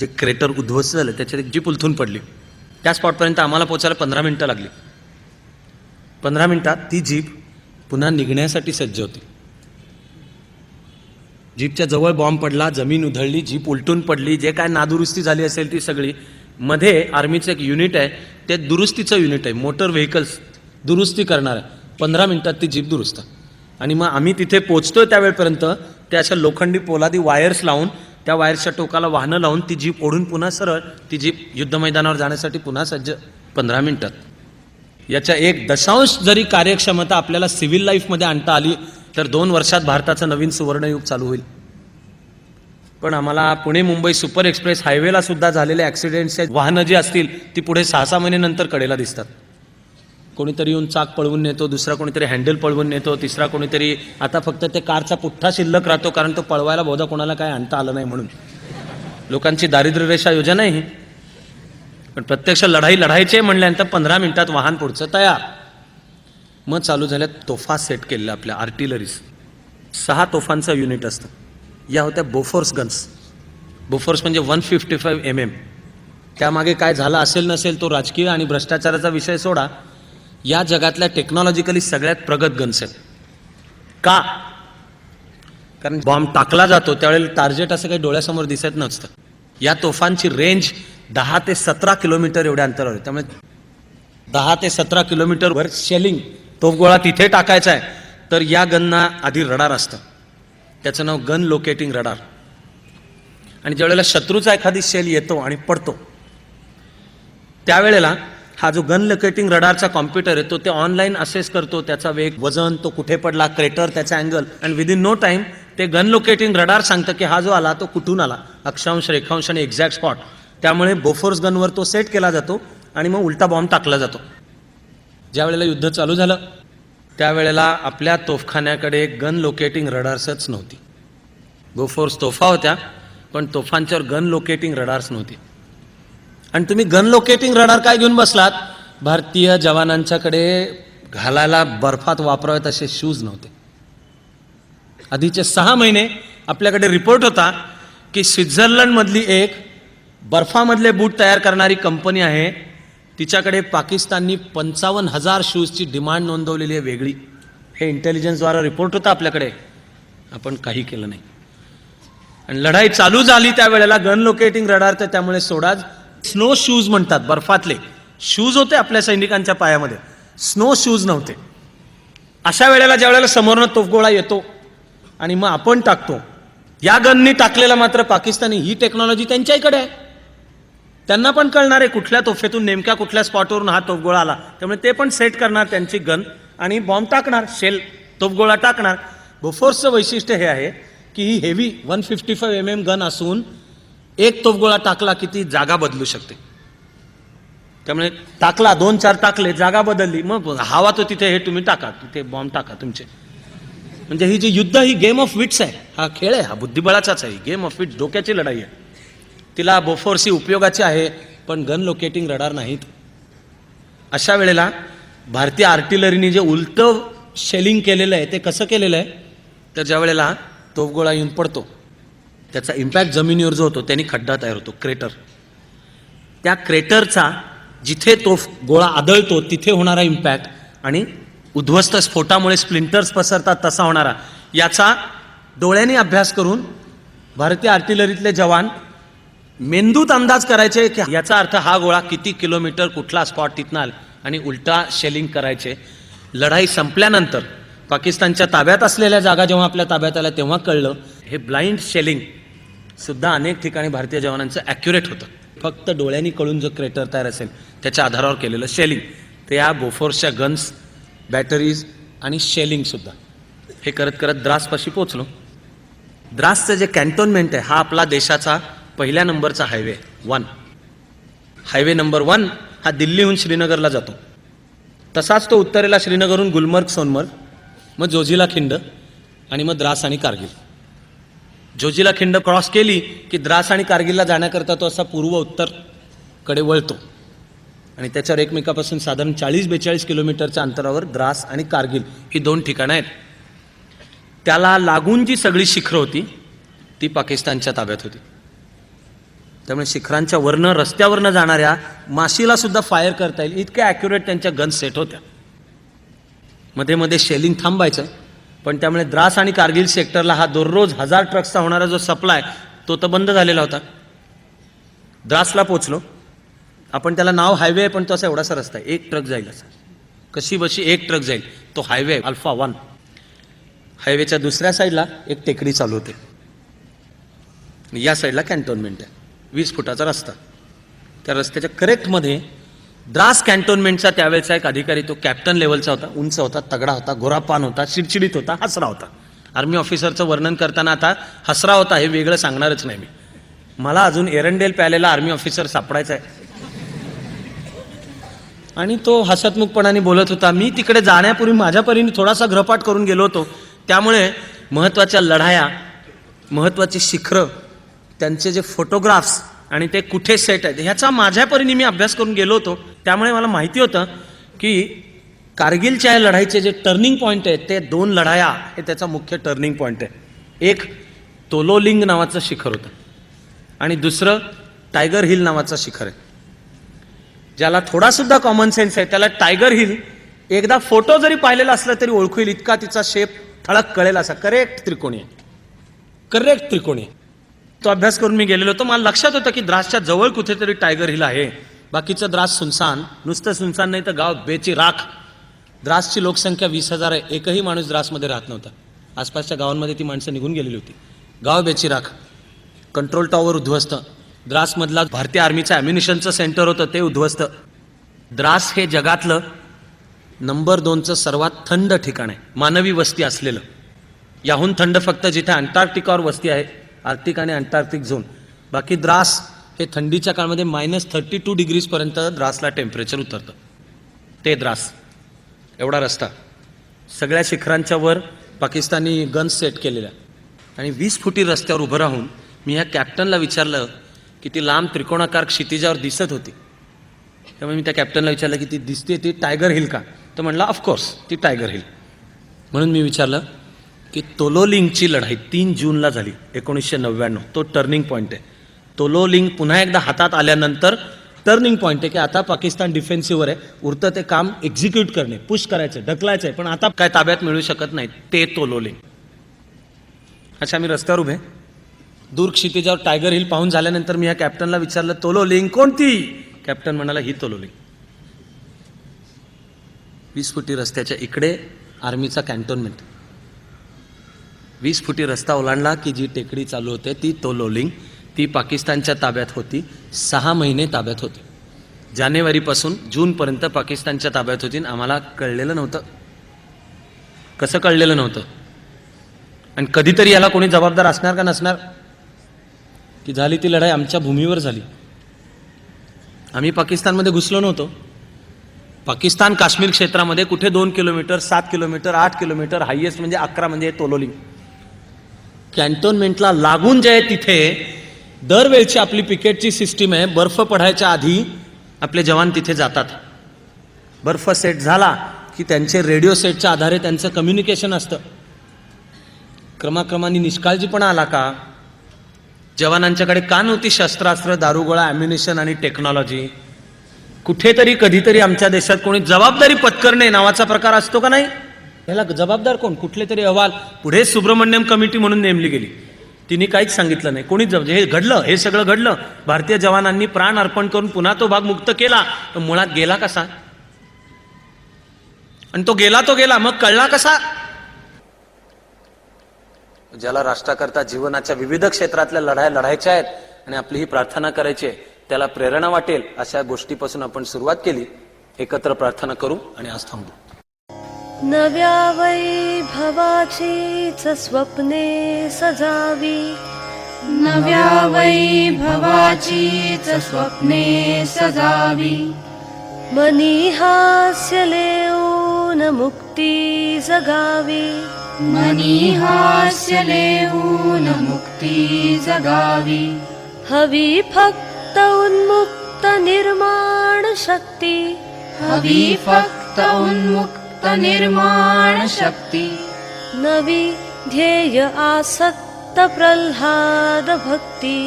Speaker 1: जे क्रेटर उद्ध्वस्त झालं त्याच्यात एक जीप उलथून पडली. त्या स्पॉटपर्यंत आम्हाला पोचायला 15 मिनिटं लागली. 15 मिनिटात ती जीप पुन्हा निघण्यासाठी सज्ज होती. जीपच्या जवळ बॉम्ब पडला, जमीन उधळली, जीप उलटून पडली, जे काय नादुरुस्ती झाली असेल ती सगळी. मध्ये आर्मीचं एक युनिट आहे, ते दुरुस्तीचं युनिट आहे, मोटर व्हेकल्स दुरुस्ती करणार आहे. 15 मिनिटात ती जीप दुरुस्त. आणि मग आम्ही तिथे पोचतोय त्यावेळेपर्यंत त्या अशा लोखंडी पोलादी वायर्स लावून, त्या वायर्सच्या टोकाला वाहनं लावून ती जीप ओढून पुन्हा सरळ ती जीप युद्धमैदानावर जाण्यासाठी पुन्हा सज्ज. 15 मिनिटात. याच्या 1 जरी कार्यक्षमता आपल्याला सिव्हिल लाईफमध्ये आणता आली तर 2 वर्षात भारताचं नवीन सुवर्णयुग चालू होईल. पण आम्हाला पुणे मुंबई सुपर एक्सप्रेस हायवेला सुद्धा झालेले ॲक्सिडेंट्स, वाहनं जी असतील ती पुढे 6-6 महिन्यानंतर कडेला दिसतात. कोणीतरी येऊन चाक पळवून नेतो, दुसरा कोणीतरी हँडल पळवून नेतो, तिसरा कोणीतरी, आता फक्त ते कारचा पुठ्ठा शिल्लक राहतो, कारण तो पळवायला बहुधा कोणाला काय आणता आलं नाही म्हणून. लोकांची दारिद्र्य रेषा योजना आहे ही. पण प्रत्यक्ष लढायचे म्हणल्यानंतर 15 मिनिटात वाहन पुढचं तयार. मग चालू झाल्या तोफा सेट केलेल्या आपल्या आर्टिलरीज. 6 तोफांचं युनिट असतं. या होत्या बोफोर्स गन्स. बोफोर्स म्हणजे 155 mm. त्यामागे काय झालं असेल नसेल तो राजकीय आणि भ्रष्टाचाराचा विषय सोडा, या जगातल्या टेक्नॉलॉजिकली सगळ्यात प्रगत गन्स आहेत. का? कारण बॉम्ब टाकला जातो त्यावेळेला टार्गेट असं काही डोळ्यासमोर दिसत नसतं. या तोफांची रेंज 10 ते 17 किलोमीटर एवढ्या अंतरावर आहे. त्यामुळे 10 ते 17 किलोमीटरवर शेलिंग तोफगोळा तिथे टाकायचा आहे, तर या गनना आधी रडार असतं. त्याचं नाव गन लोकेटिंग रडार. आणि ज्यावेळेला शत्रूचा एखादी शेल येतो आणि पडतो, त्यावेळेला हा जो गन लोकेटिंग रडारचा कॉम्प्युटर आहे तो ते ऑनलाईन असेस करतो, त्याचा वेग, वजन, तो कुठे पडला, क्रेटर, त्याचा अँगल, आणि विदिन नो टाइम ते गन लोकेटिंग रडार सांगतं की हा जो आला तो कुठून आला, अक्षांश, रेखांश आणि एक्झॅक्ट स्पॉट. त्यामुळे बोफोर्स गनवर तो सेट केला जातो आणि मग उलटा बॉम्ब टाकला जातो. ज्या वेळेला युद्ध चालू झालं त्यावेळेला आपल्या तोफखान्याकडे गन लोकेटिंग रडार्सच नव्हती. बोफोर्स तोफा होत्या पण तोफांच्यावर गन लोकेटिंग रडार्स नव्हती. आणि तुम्ही गन लोकेटिंग रडार काय घेऊन बसलात? भारतीय जवानांच्याकडे घालायला बर्फात वापरावेत असे शूज नव्हते. आधीचे 6 महिने आपल्याकडे रिपोर्ट होता की स्वित्झर्लंडमधली एक बर्फामधले बूट तयार करणारी कंपनी आहे, तिच्याकडे पाकिस्ताननी 55,000 शूजची डिमांड नोंदवलेली आहे वेगळी. हे इंटेलिजन्सद्वारा रिपोर्ट होता आपल्याकडे. आपण काही केलं नाही. आणि लढाई चालू झाली त्यावेळेला गन लोकेटिंग रडार तर त्यामुळे सोडाच. स्नो शूज म्हणतात, बर्फातले शूज होते आपल्या सैनिकांच्या पायामध्ये, स्नो शूज नव्हते. अशा वेळेला ज्या वेळेला समोरनं तोफगोळा येतो आणि मग आपण टाकतो, या गननी टाकलेला मात्र पाकिस्तानी, ही टेक्नॉलॉजी त्यांच्याकडे आहे. त्यांना पण कळणार आहे कुठल्या तोफेतून नेमक्या कुठल्या स्पॉटवरून हा तोफगोळा आला, त्यामुळे ते पण सेट करणार त्यांची गन आणि बॉम्ब टाकणार, शेल तोफगोळा टाकणार. बोफोर्सचं वैशिष्ट्य हे आहे की ही हेवी 155 mm गन असून एक तोफगोळा टाकला की ती जागा बदलू शकते. त्यामुळे टाकला, 2-4 टाकले, जागा बदलली, मग हवा तो तिथे हे तुम्ही टाका, तिथे बॉम्ब टाका तुमचे. म्हणजे ही जी युद्ध, ही गेम ऑफ विट्स आहे. हा खेळ आहे, हा बुद्धिबळाचाच आहे. गेम ऑफ विट्स, डोक्याची लढाई आहे. तिला बोफोर्स ही उपयोगाची आहे पण गन लोकेटिंग रडार नाहीत. अशा वेळेला भारतीय आर्टिलरीने जे उलटं शेलिंग केलेलं आहे ते कसं केलेलं आहे, तर ज्या वेळेला तोफगोळा येऊन पडतो त्याचा इम्पॅक्ट जमिनीवर जो होतो त्यांनी खड्डा तयार होतो, क्रेटर. त्या क्रेटरचा जिथे तोफ गोळा आदळतो तिथे होणारा इम्पॅक्ट आणि उद्ध्वस्त स्फोटामुळे स्प्लिंटर्स पसरतात तसा होणारा, याचा डोळ्यांनी अभ्यास करून भारतीय आर्टिलरीतले जवान मेंदूत अंदाज करायचे की याचा अर्थ हा गोळा किती किलोमीटर कुठला स्पॉट तिथनं आला आणि उलटा शेलिंग करायचे. लढाई संपल्यानंतर पाकिस्तानच्या ताब्यात असलेल्या जागा जेव्हा आपल्या ताब्यात आल्या तेव्हा कळलं हे ब्लाइंड शेलिंग सुद्धा अनेक ठिकाणी भारतीय जवानांचं ॲक्युरेट होतं. फक्त डोळ्यांनी कळून जो क्रेटर तयार असेल त्याच्या आधारावर केलेलं शेलिंग, ते या बोफोर्सच्या गन्स, बॅटरीज आणि शेलिंगसुद्धा. हे करत करत द्रासपाशी पोचलो. द्रासचं जे कॅन्टोनमेंट आहे हा आपला देशाचा पहिल्या नंबरचा हायवे 1. हायवे नंबर 1 हा दिल्लीहून श्रीनगरला जातो. तसाच तो उत्तरेला श्रीनगरहून गुलमर्ग, सोनमर्ग, मग जोजिला खिंड आणि मग द्रास आणि कारगिल. जोजिला खिंड क्रॉस केली की द्रास आणि कारगिलला जाण्याकरता तो असा पूर्व उत्तरकडे वळतो आणि त्याच्यावर एकमेकापासून साधारण 40-42 किलोमीटरच्या अंतरावर द्रास आणि कारगिल ही 2 ठिकाणं आहेत. त्याला लागून जी सगळी शिखरं होती ती पाकिस्तानच्या ताब्यात होती. त्यामुळे शिखरांच्या वरनं, रस्त्यावरनं जाणाऱ्या माशीला सुद्धा फायर करता येईल इतक्या ॲक्युरेट त्यांच्या गन सेट होत्या. मध्ये मध्ये शेलिंग थांबायचं, पण त्यामुळे द्रास आणि कारगिल सेक्टरला हा दररोज 1000 ट्रक्सचा होणारा जो सप्लाय तो तर बंद झालेला होता. द्रासला पोचलो आपण, त्याला नाव हायवे आहे पण तो असा एवढासा रस्ता आहे, 1 ट्रक जाईल असा, कशी बशी 1 ट्रक जाईल, तो हायवे अल्फा 1. हायवेच्या दुसऱ्या साईडला एक टेकडी चालू होते, या साईडला कॅन्टोनमेंट आहे, 20 फुटाचा रस्ता. त्या रस्त्याच्या करेक्टमध्ये द्रास कॅन्टोनमेंटचा त्यावेळेचा एक अधिकारी, तो कॅप्टन लेवलचा होता, उंच होता, तगडा होता, गोरापान होता, चिडचिडीत होता, हसरा होता. आर्मी ऑफिसरचं वर्णन करताना आता हसरा होता हे वेगळं सांगणारच नाही मी. मला अजून एरंडेल प्यालेला आर्मी ऑफिसर सापडायचा आहे. आणि तो हसतमुखपणाने बोलत होता. मी तिकडे जाण्यापूर्वी माझ्या परीने थोडासा गृहपाठ करून गेलो होतो, त्यामुळे महत्त्वाच्या लढाया, महत्त्वाची शिखरं, त्यांचे जे फोटोग्राफ्स आणि ते कुठे सेट आहेत ह्याचा माझ्या परीने मी अभ्यास करून गेलो होतो. त्यामुळे मला माहिती होतं की कारगिलच्या या लढाईचे जे टर्निंग पॉईंट आहेत ते 2 लढाया हे त्याचा मुख्य टर्निंग पॉईंट आहे. एक तोलोलिंग नावाचं शिखर होतं आणि दुसरं टायगर हिल नावाचं शिखर आहे. ज्याला थोडासुद्धा कॉमन सेन्स आहे त्याला टायगर हिल एकदा फोटो जरी पाहिलेला असला तरी ओळखू येईल इतका तिचा शेप ठळक कळेल असा करेक्ट त्रिकोणी आहे, करेक्ट त्रिकोणी. तो अभ्यास करून मी गेलेलो होतो. मला लक्षात होतं की द्रासच्या जवळ कुठेतरी टायगर हिल आहे. बाकीचं द्रास सुनसान, नुसतं सुनसान नाही तर गाव बेची राख. द्रासची लोकसंख्या 20,000 आहे. एकही माणूस द्रासमध्ये राहत नव्हता. आसपासच्या गावांमध्ये ती माणसं निघून गेलेली होती. गाव बेची राख. कंट्रोल टॉवर उद्ध्वस्त. द्रासमधला भारतीय आर्मीचं ॲम्युनिशनचं सेंटर होतं ते उद्ध्वस्त. द्रास हे जगातलं नंबर 2चं सर्वात थंड ठिकाण आहे, मानवी वस्ती असलेलं. याहून थंड फक्त जिथे अंटार्क्टिकावर वस्ती आहे, आर्क्टिक आणि अंटार्क्टिक झोन. बाकी द्रास हे थंडीच्या काळामध्ये -32 डिग्रीजपर्यंत द्रासला टेम्परेचर उतरतं. ते द्रास एवढा रस्ता, सगळ्या शिखरांच्या वर पाकिस्तानी गन्स सेट केलेल्या. आणि 20 फुटी रस्त्यावर उभं राहून मी ह्या कॅप्टनला विचारलं की ती लांब त्रिकोणाकार क्षितिजावर दिसत होती. त्यामुळे मी त्या कॅप्टनला विचारलं की ती दिसते ती टायगर हिल का? तो म्हणला ऑफकोर्स ती टायगर हिल. म्हणून मी विचारलं की तोलोलिंगची लढाई 3 जूनला झाली 1999. तो टर्निंग पॉईंट आहे. तोलोलिंग पुन्हा एकदा हातात आल्यानंतर टर्निंग पॉईंट आहे की आता पाकिस्तान डिफेन्सिव्हवर आहे. उरतं ते काम एक्झिक्यूट करणे, पुश करायचं, ढकलायचं आहे, पण आता काय ताब्यात मिळू शकत नाही. ते तोलोलिंग. अच्छा, मी रस्त्यावर उभे, दूर क्षितिजावर टायगर हिल पाहून झाल्यानंतर मी या कॅप्टनला विचारलं तोलोलिंग कोणती? कॅप्टन म्हणाला ही तोलोलिंग. 20 फुटी रस्त्याच्या इकडे आर्मीचा कॅन्टोनमेंट. 20 फुटी रस्ता ओलांडला की जी टेकडी चालू होते ती तोलोलिंग. ती पाकिस्तानच्या ताब्यात होती. 6 महिने ताब्यात होती. जानेवारीपासून जूनपर्यंत पाकिस्तानच्या ताब्यात होती. आम्हाला कळलेलं नव्हतं. कसं कळलेलं नव्हतं? आणि कधीतरी याला कोणी जबाबदार असणार का नसणार? की झाली ती लढाई आमच्या भूमीवर झाली. आम्ही पाकिस्तानमध्ये घुसलो नव्हतो. पाकिस्तान काश्मीर क्षेत्रामध्ये कुठे 2 किलोमीटर, 7 किलोमीटर, 8 किलोमीटर, हायएस्ट म्हणजे 11 म्हणजे तोलोलिंग. कॅन्टोनमेंटला लागून जे आहे तिथे दरवेळची आपली पिकेटची सिस्टीम आहे. बर्फ पडायच्या आधी आपले जवान तिथे जातात. बर्फ सेट झाला की त्यांचे रेडिओ सेटच्या आधारे त्यांचं कम्युनिकेशन असतं. क्रमाक्रमाने निष्काळजीपणा आला का? जवानांच्याकडे का नव्हती शस्त्रास्त्र, दारुगोळा, ॲम्युनिशन आणि टेक्नॉलॉजी? कुठेतरी कधीतरी आमच्या देशात कोणी जबाबदारी पत्करणे नावाचा प्रकार असतो का नाही? याला जबाबदार कोण? कुठले तरी अहवाल पुढे सुब्रमण्यम कमिटी म्हणून नेमली गेली. तिने काहीच सांगितलं नाही. कोणी हे घडलं, हे सगळं घडलं. भारतीय जवानांनी प्राण अर्पण करून पुन्हा तो भाग मुक्त केला. पण मुळात गेला कसा? आणि तो गेला मग कळला कसा? ज्याला राष्ट्राकरता जीवनाच्या विविध क्षेत्रातल्या लढाया लढायच्या आहेत आणि आपली ही प्रार्थना करायची आहे, त्याला प्रेरणा वाटेल अशा गोष्टीपासून आपण सुरुवात केली. एकत्र प्रार्थना करू आणि आज थांबू.
Speaker 4: नव्या वैभवाचीच स्वप्ने सजावी,
Speaker 5: नव्या वैभवाचीच स्वप्ने सजावी.
Speaker 4: मनी हास्य लेऊन मुक्ती जगावी,
Speaker 5: मनी हास्य लेऊन मुक्ती जगावी.
Speaker 4: हवी फक्त उन्मुक्त निर्माण शक्ती,
Speaker 5: हवी फक्त उन्मुक्त निर्माण शक्ती.
Speaker 4: नवी ध्येय आसक्त प्रल्हाद भक्ती,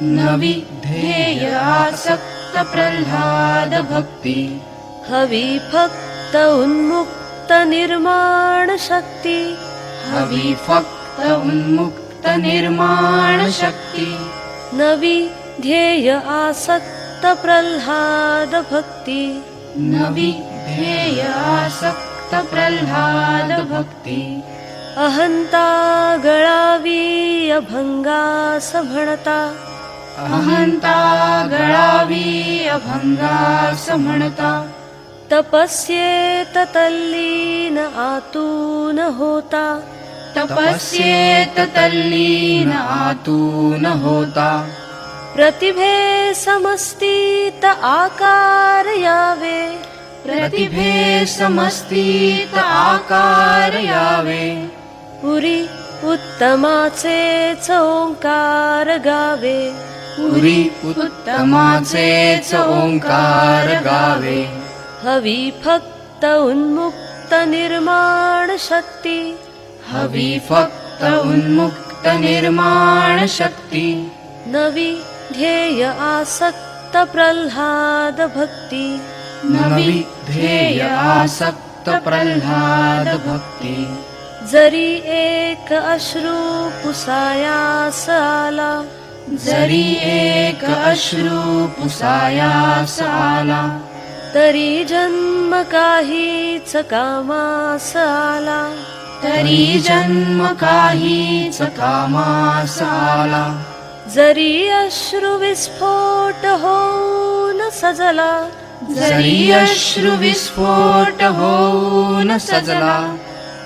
Speaker 5: नवी ध्येय आसक्त प्रल्हाद भक्ती.
Speaker 4: हवी फक्त उन्मुक्त निर्माण शक्ती,
Speaker 5: हवी फक्त उन्मुक्त निर्माण शक्ती.
Speaker 4: नवी ध्येय आसक्त प्रल्हाद भक्ती.
Speaker 5: नवी ध्येय आसक्त प्रल्हाद भक्ती.
Speaker 4: अहंता गळावी अभंगास म्हणता,
Speaker 5: अहंता गळावी अभंगास म्हणता.
Speaker 4: तपस्येत तल्लीन आतून होता,
Speaker 5: तपस्येत तल्लीन आतून होता.
Speaker 4: प्रतिभे समस्तीत आकार यावे,
Speaker 5: प्रतिभे समस्तीत आकार यावे.
Speaker 4: पुरी उत्तमाचेच ओंकार गावे,
Speaker 5: पुरी उत्तमाचेच ओंकार गावे.
Speaker 4: हवी फक्त उन्मुक्त निर्माण शक्ती,
Speaker 5: हवी फक्त उन्मुक्त निर्माण शक्ती.
Speaker 4: नवी ध्येय आसक्त प्रल्हाद भक्ती.
Speaker 5: नवी ध्येय आसक्त प्रल्हाद भक्ती.
Speaker 4: जरी एक अश्रू पुसायास आला,
Speaker 5: जरी एक अश्रू पुसायास आला,
Speaker 4: तरी जन्म काहीच कामास आला.
Speaker 5: तरी जन्म काहीच कामास आला.
Speaker 4: जरी अश्रू विस्फोट होऊन सजला,
Speaker 5: जरी अश्रू विस्फोट होऊन सजला,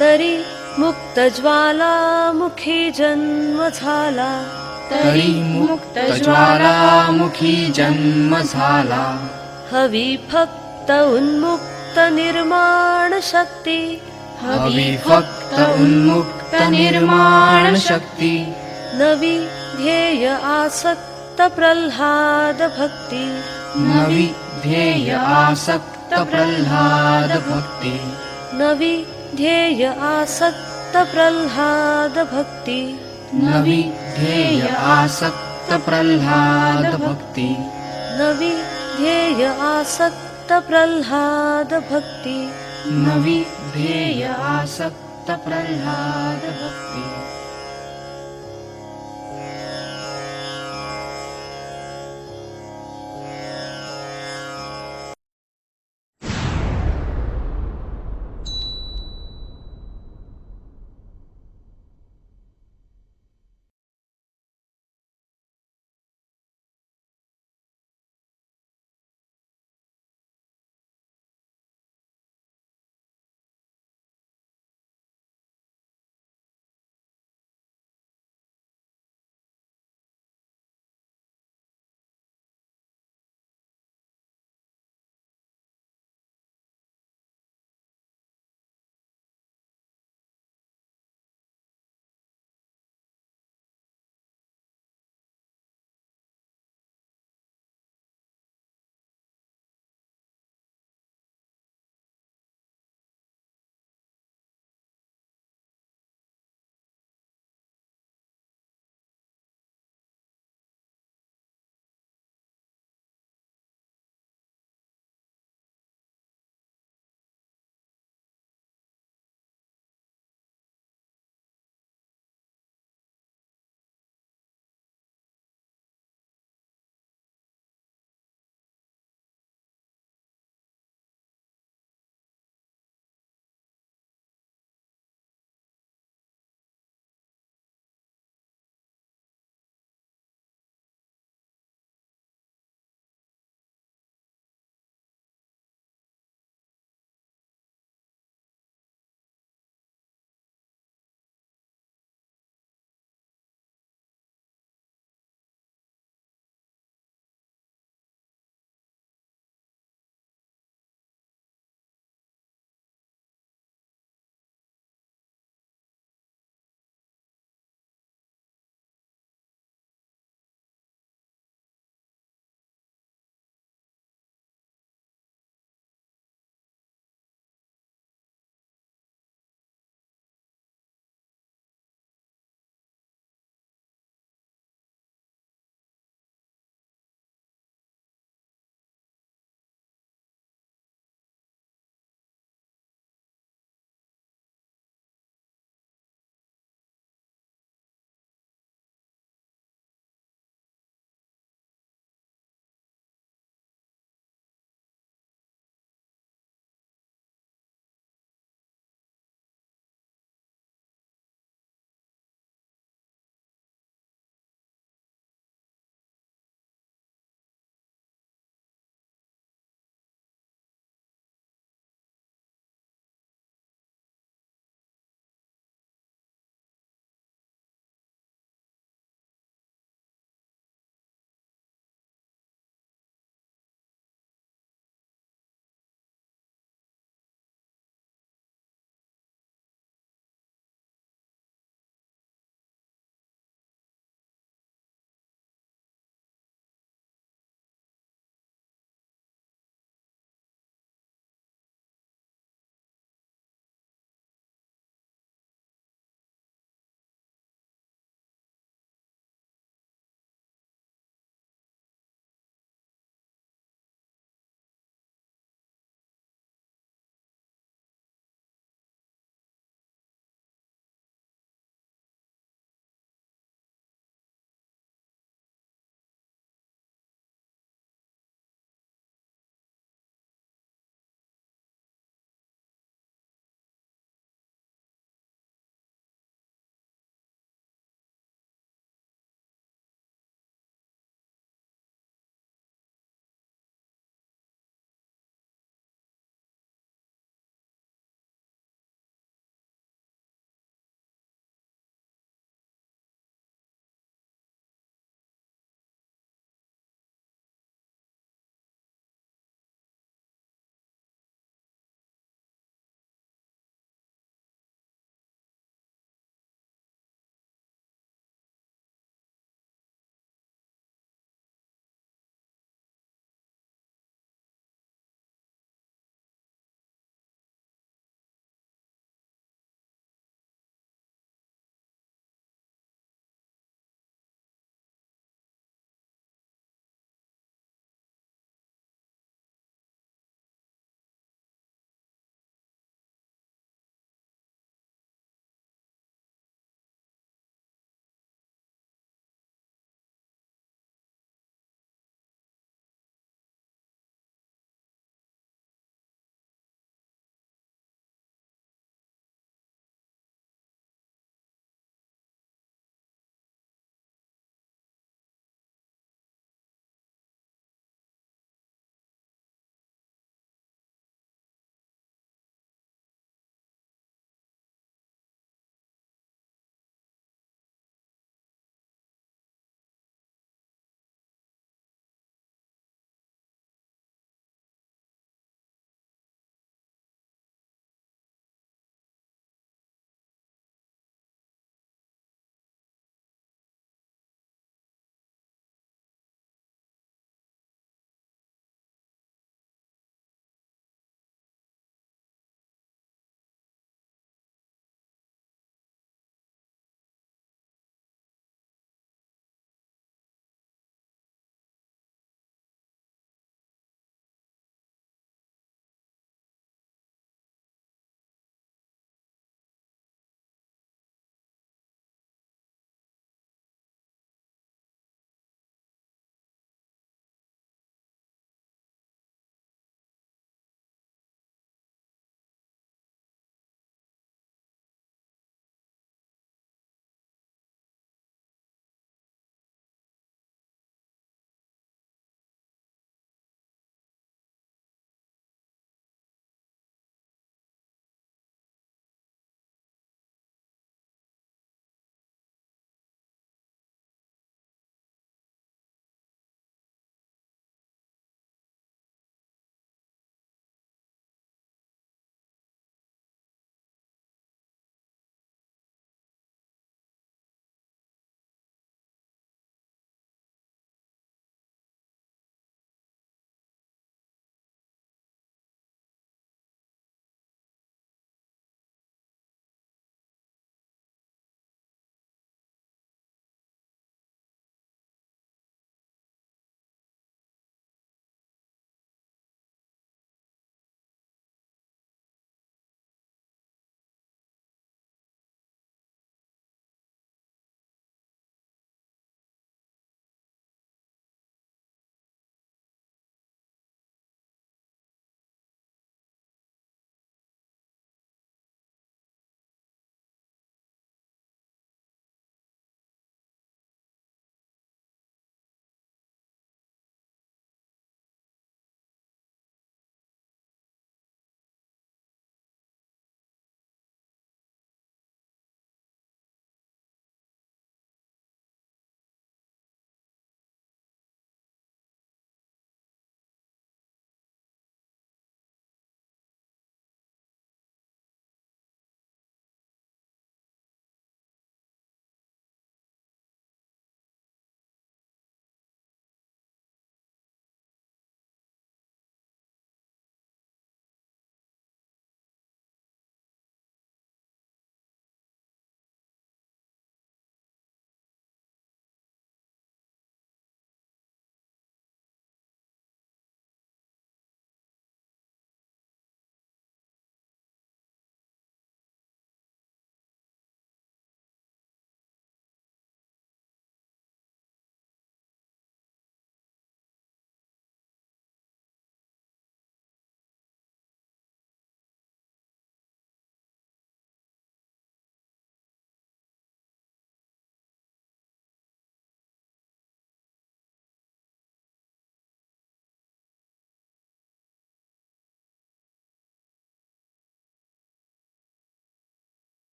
Speaker 4: तरी मुक्त ज्वालामुखी जन्म झाला.
Speaker 5: तरी मुक्त ज्वालामुखी जन्म झाला.
Speaker 4: हवी फक्त उन्मुक्त निर्माण शक्ती.
Speaker 5: हवी फक्त उन्मुक्त निर्माण शक्ती.
Speaker 4: नवी ध्येय आसक्त प्रल्हाद भक्ती.
Speaker 5: नवी ध्येय आसक्त प्रल्हाद भक्ती.
Speaker 4: नवी ध्येय आसक्त प्रल्हाद भक्ती.
Speaker 5: नवी ध्येय आसक्त प्रल्हाद भक्ती.
Speaker 4: नवी ध्येय आसक्त प्रल्हाद भक्ती.
Speaker 5: नवी ध्येय आसक्त प्रल्हाद भक्ती.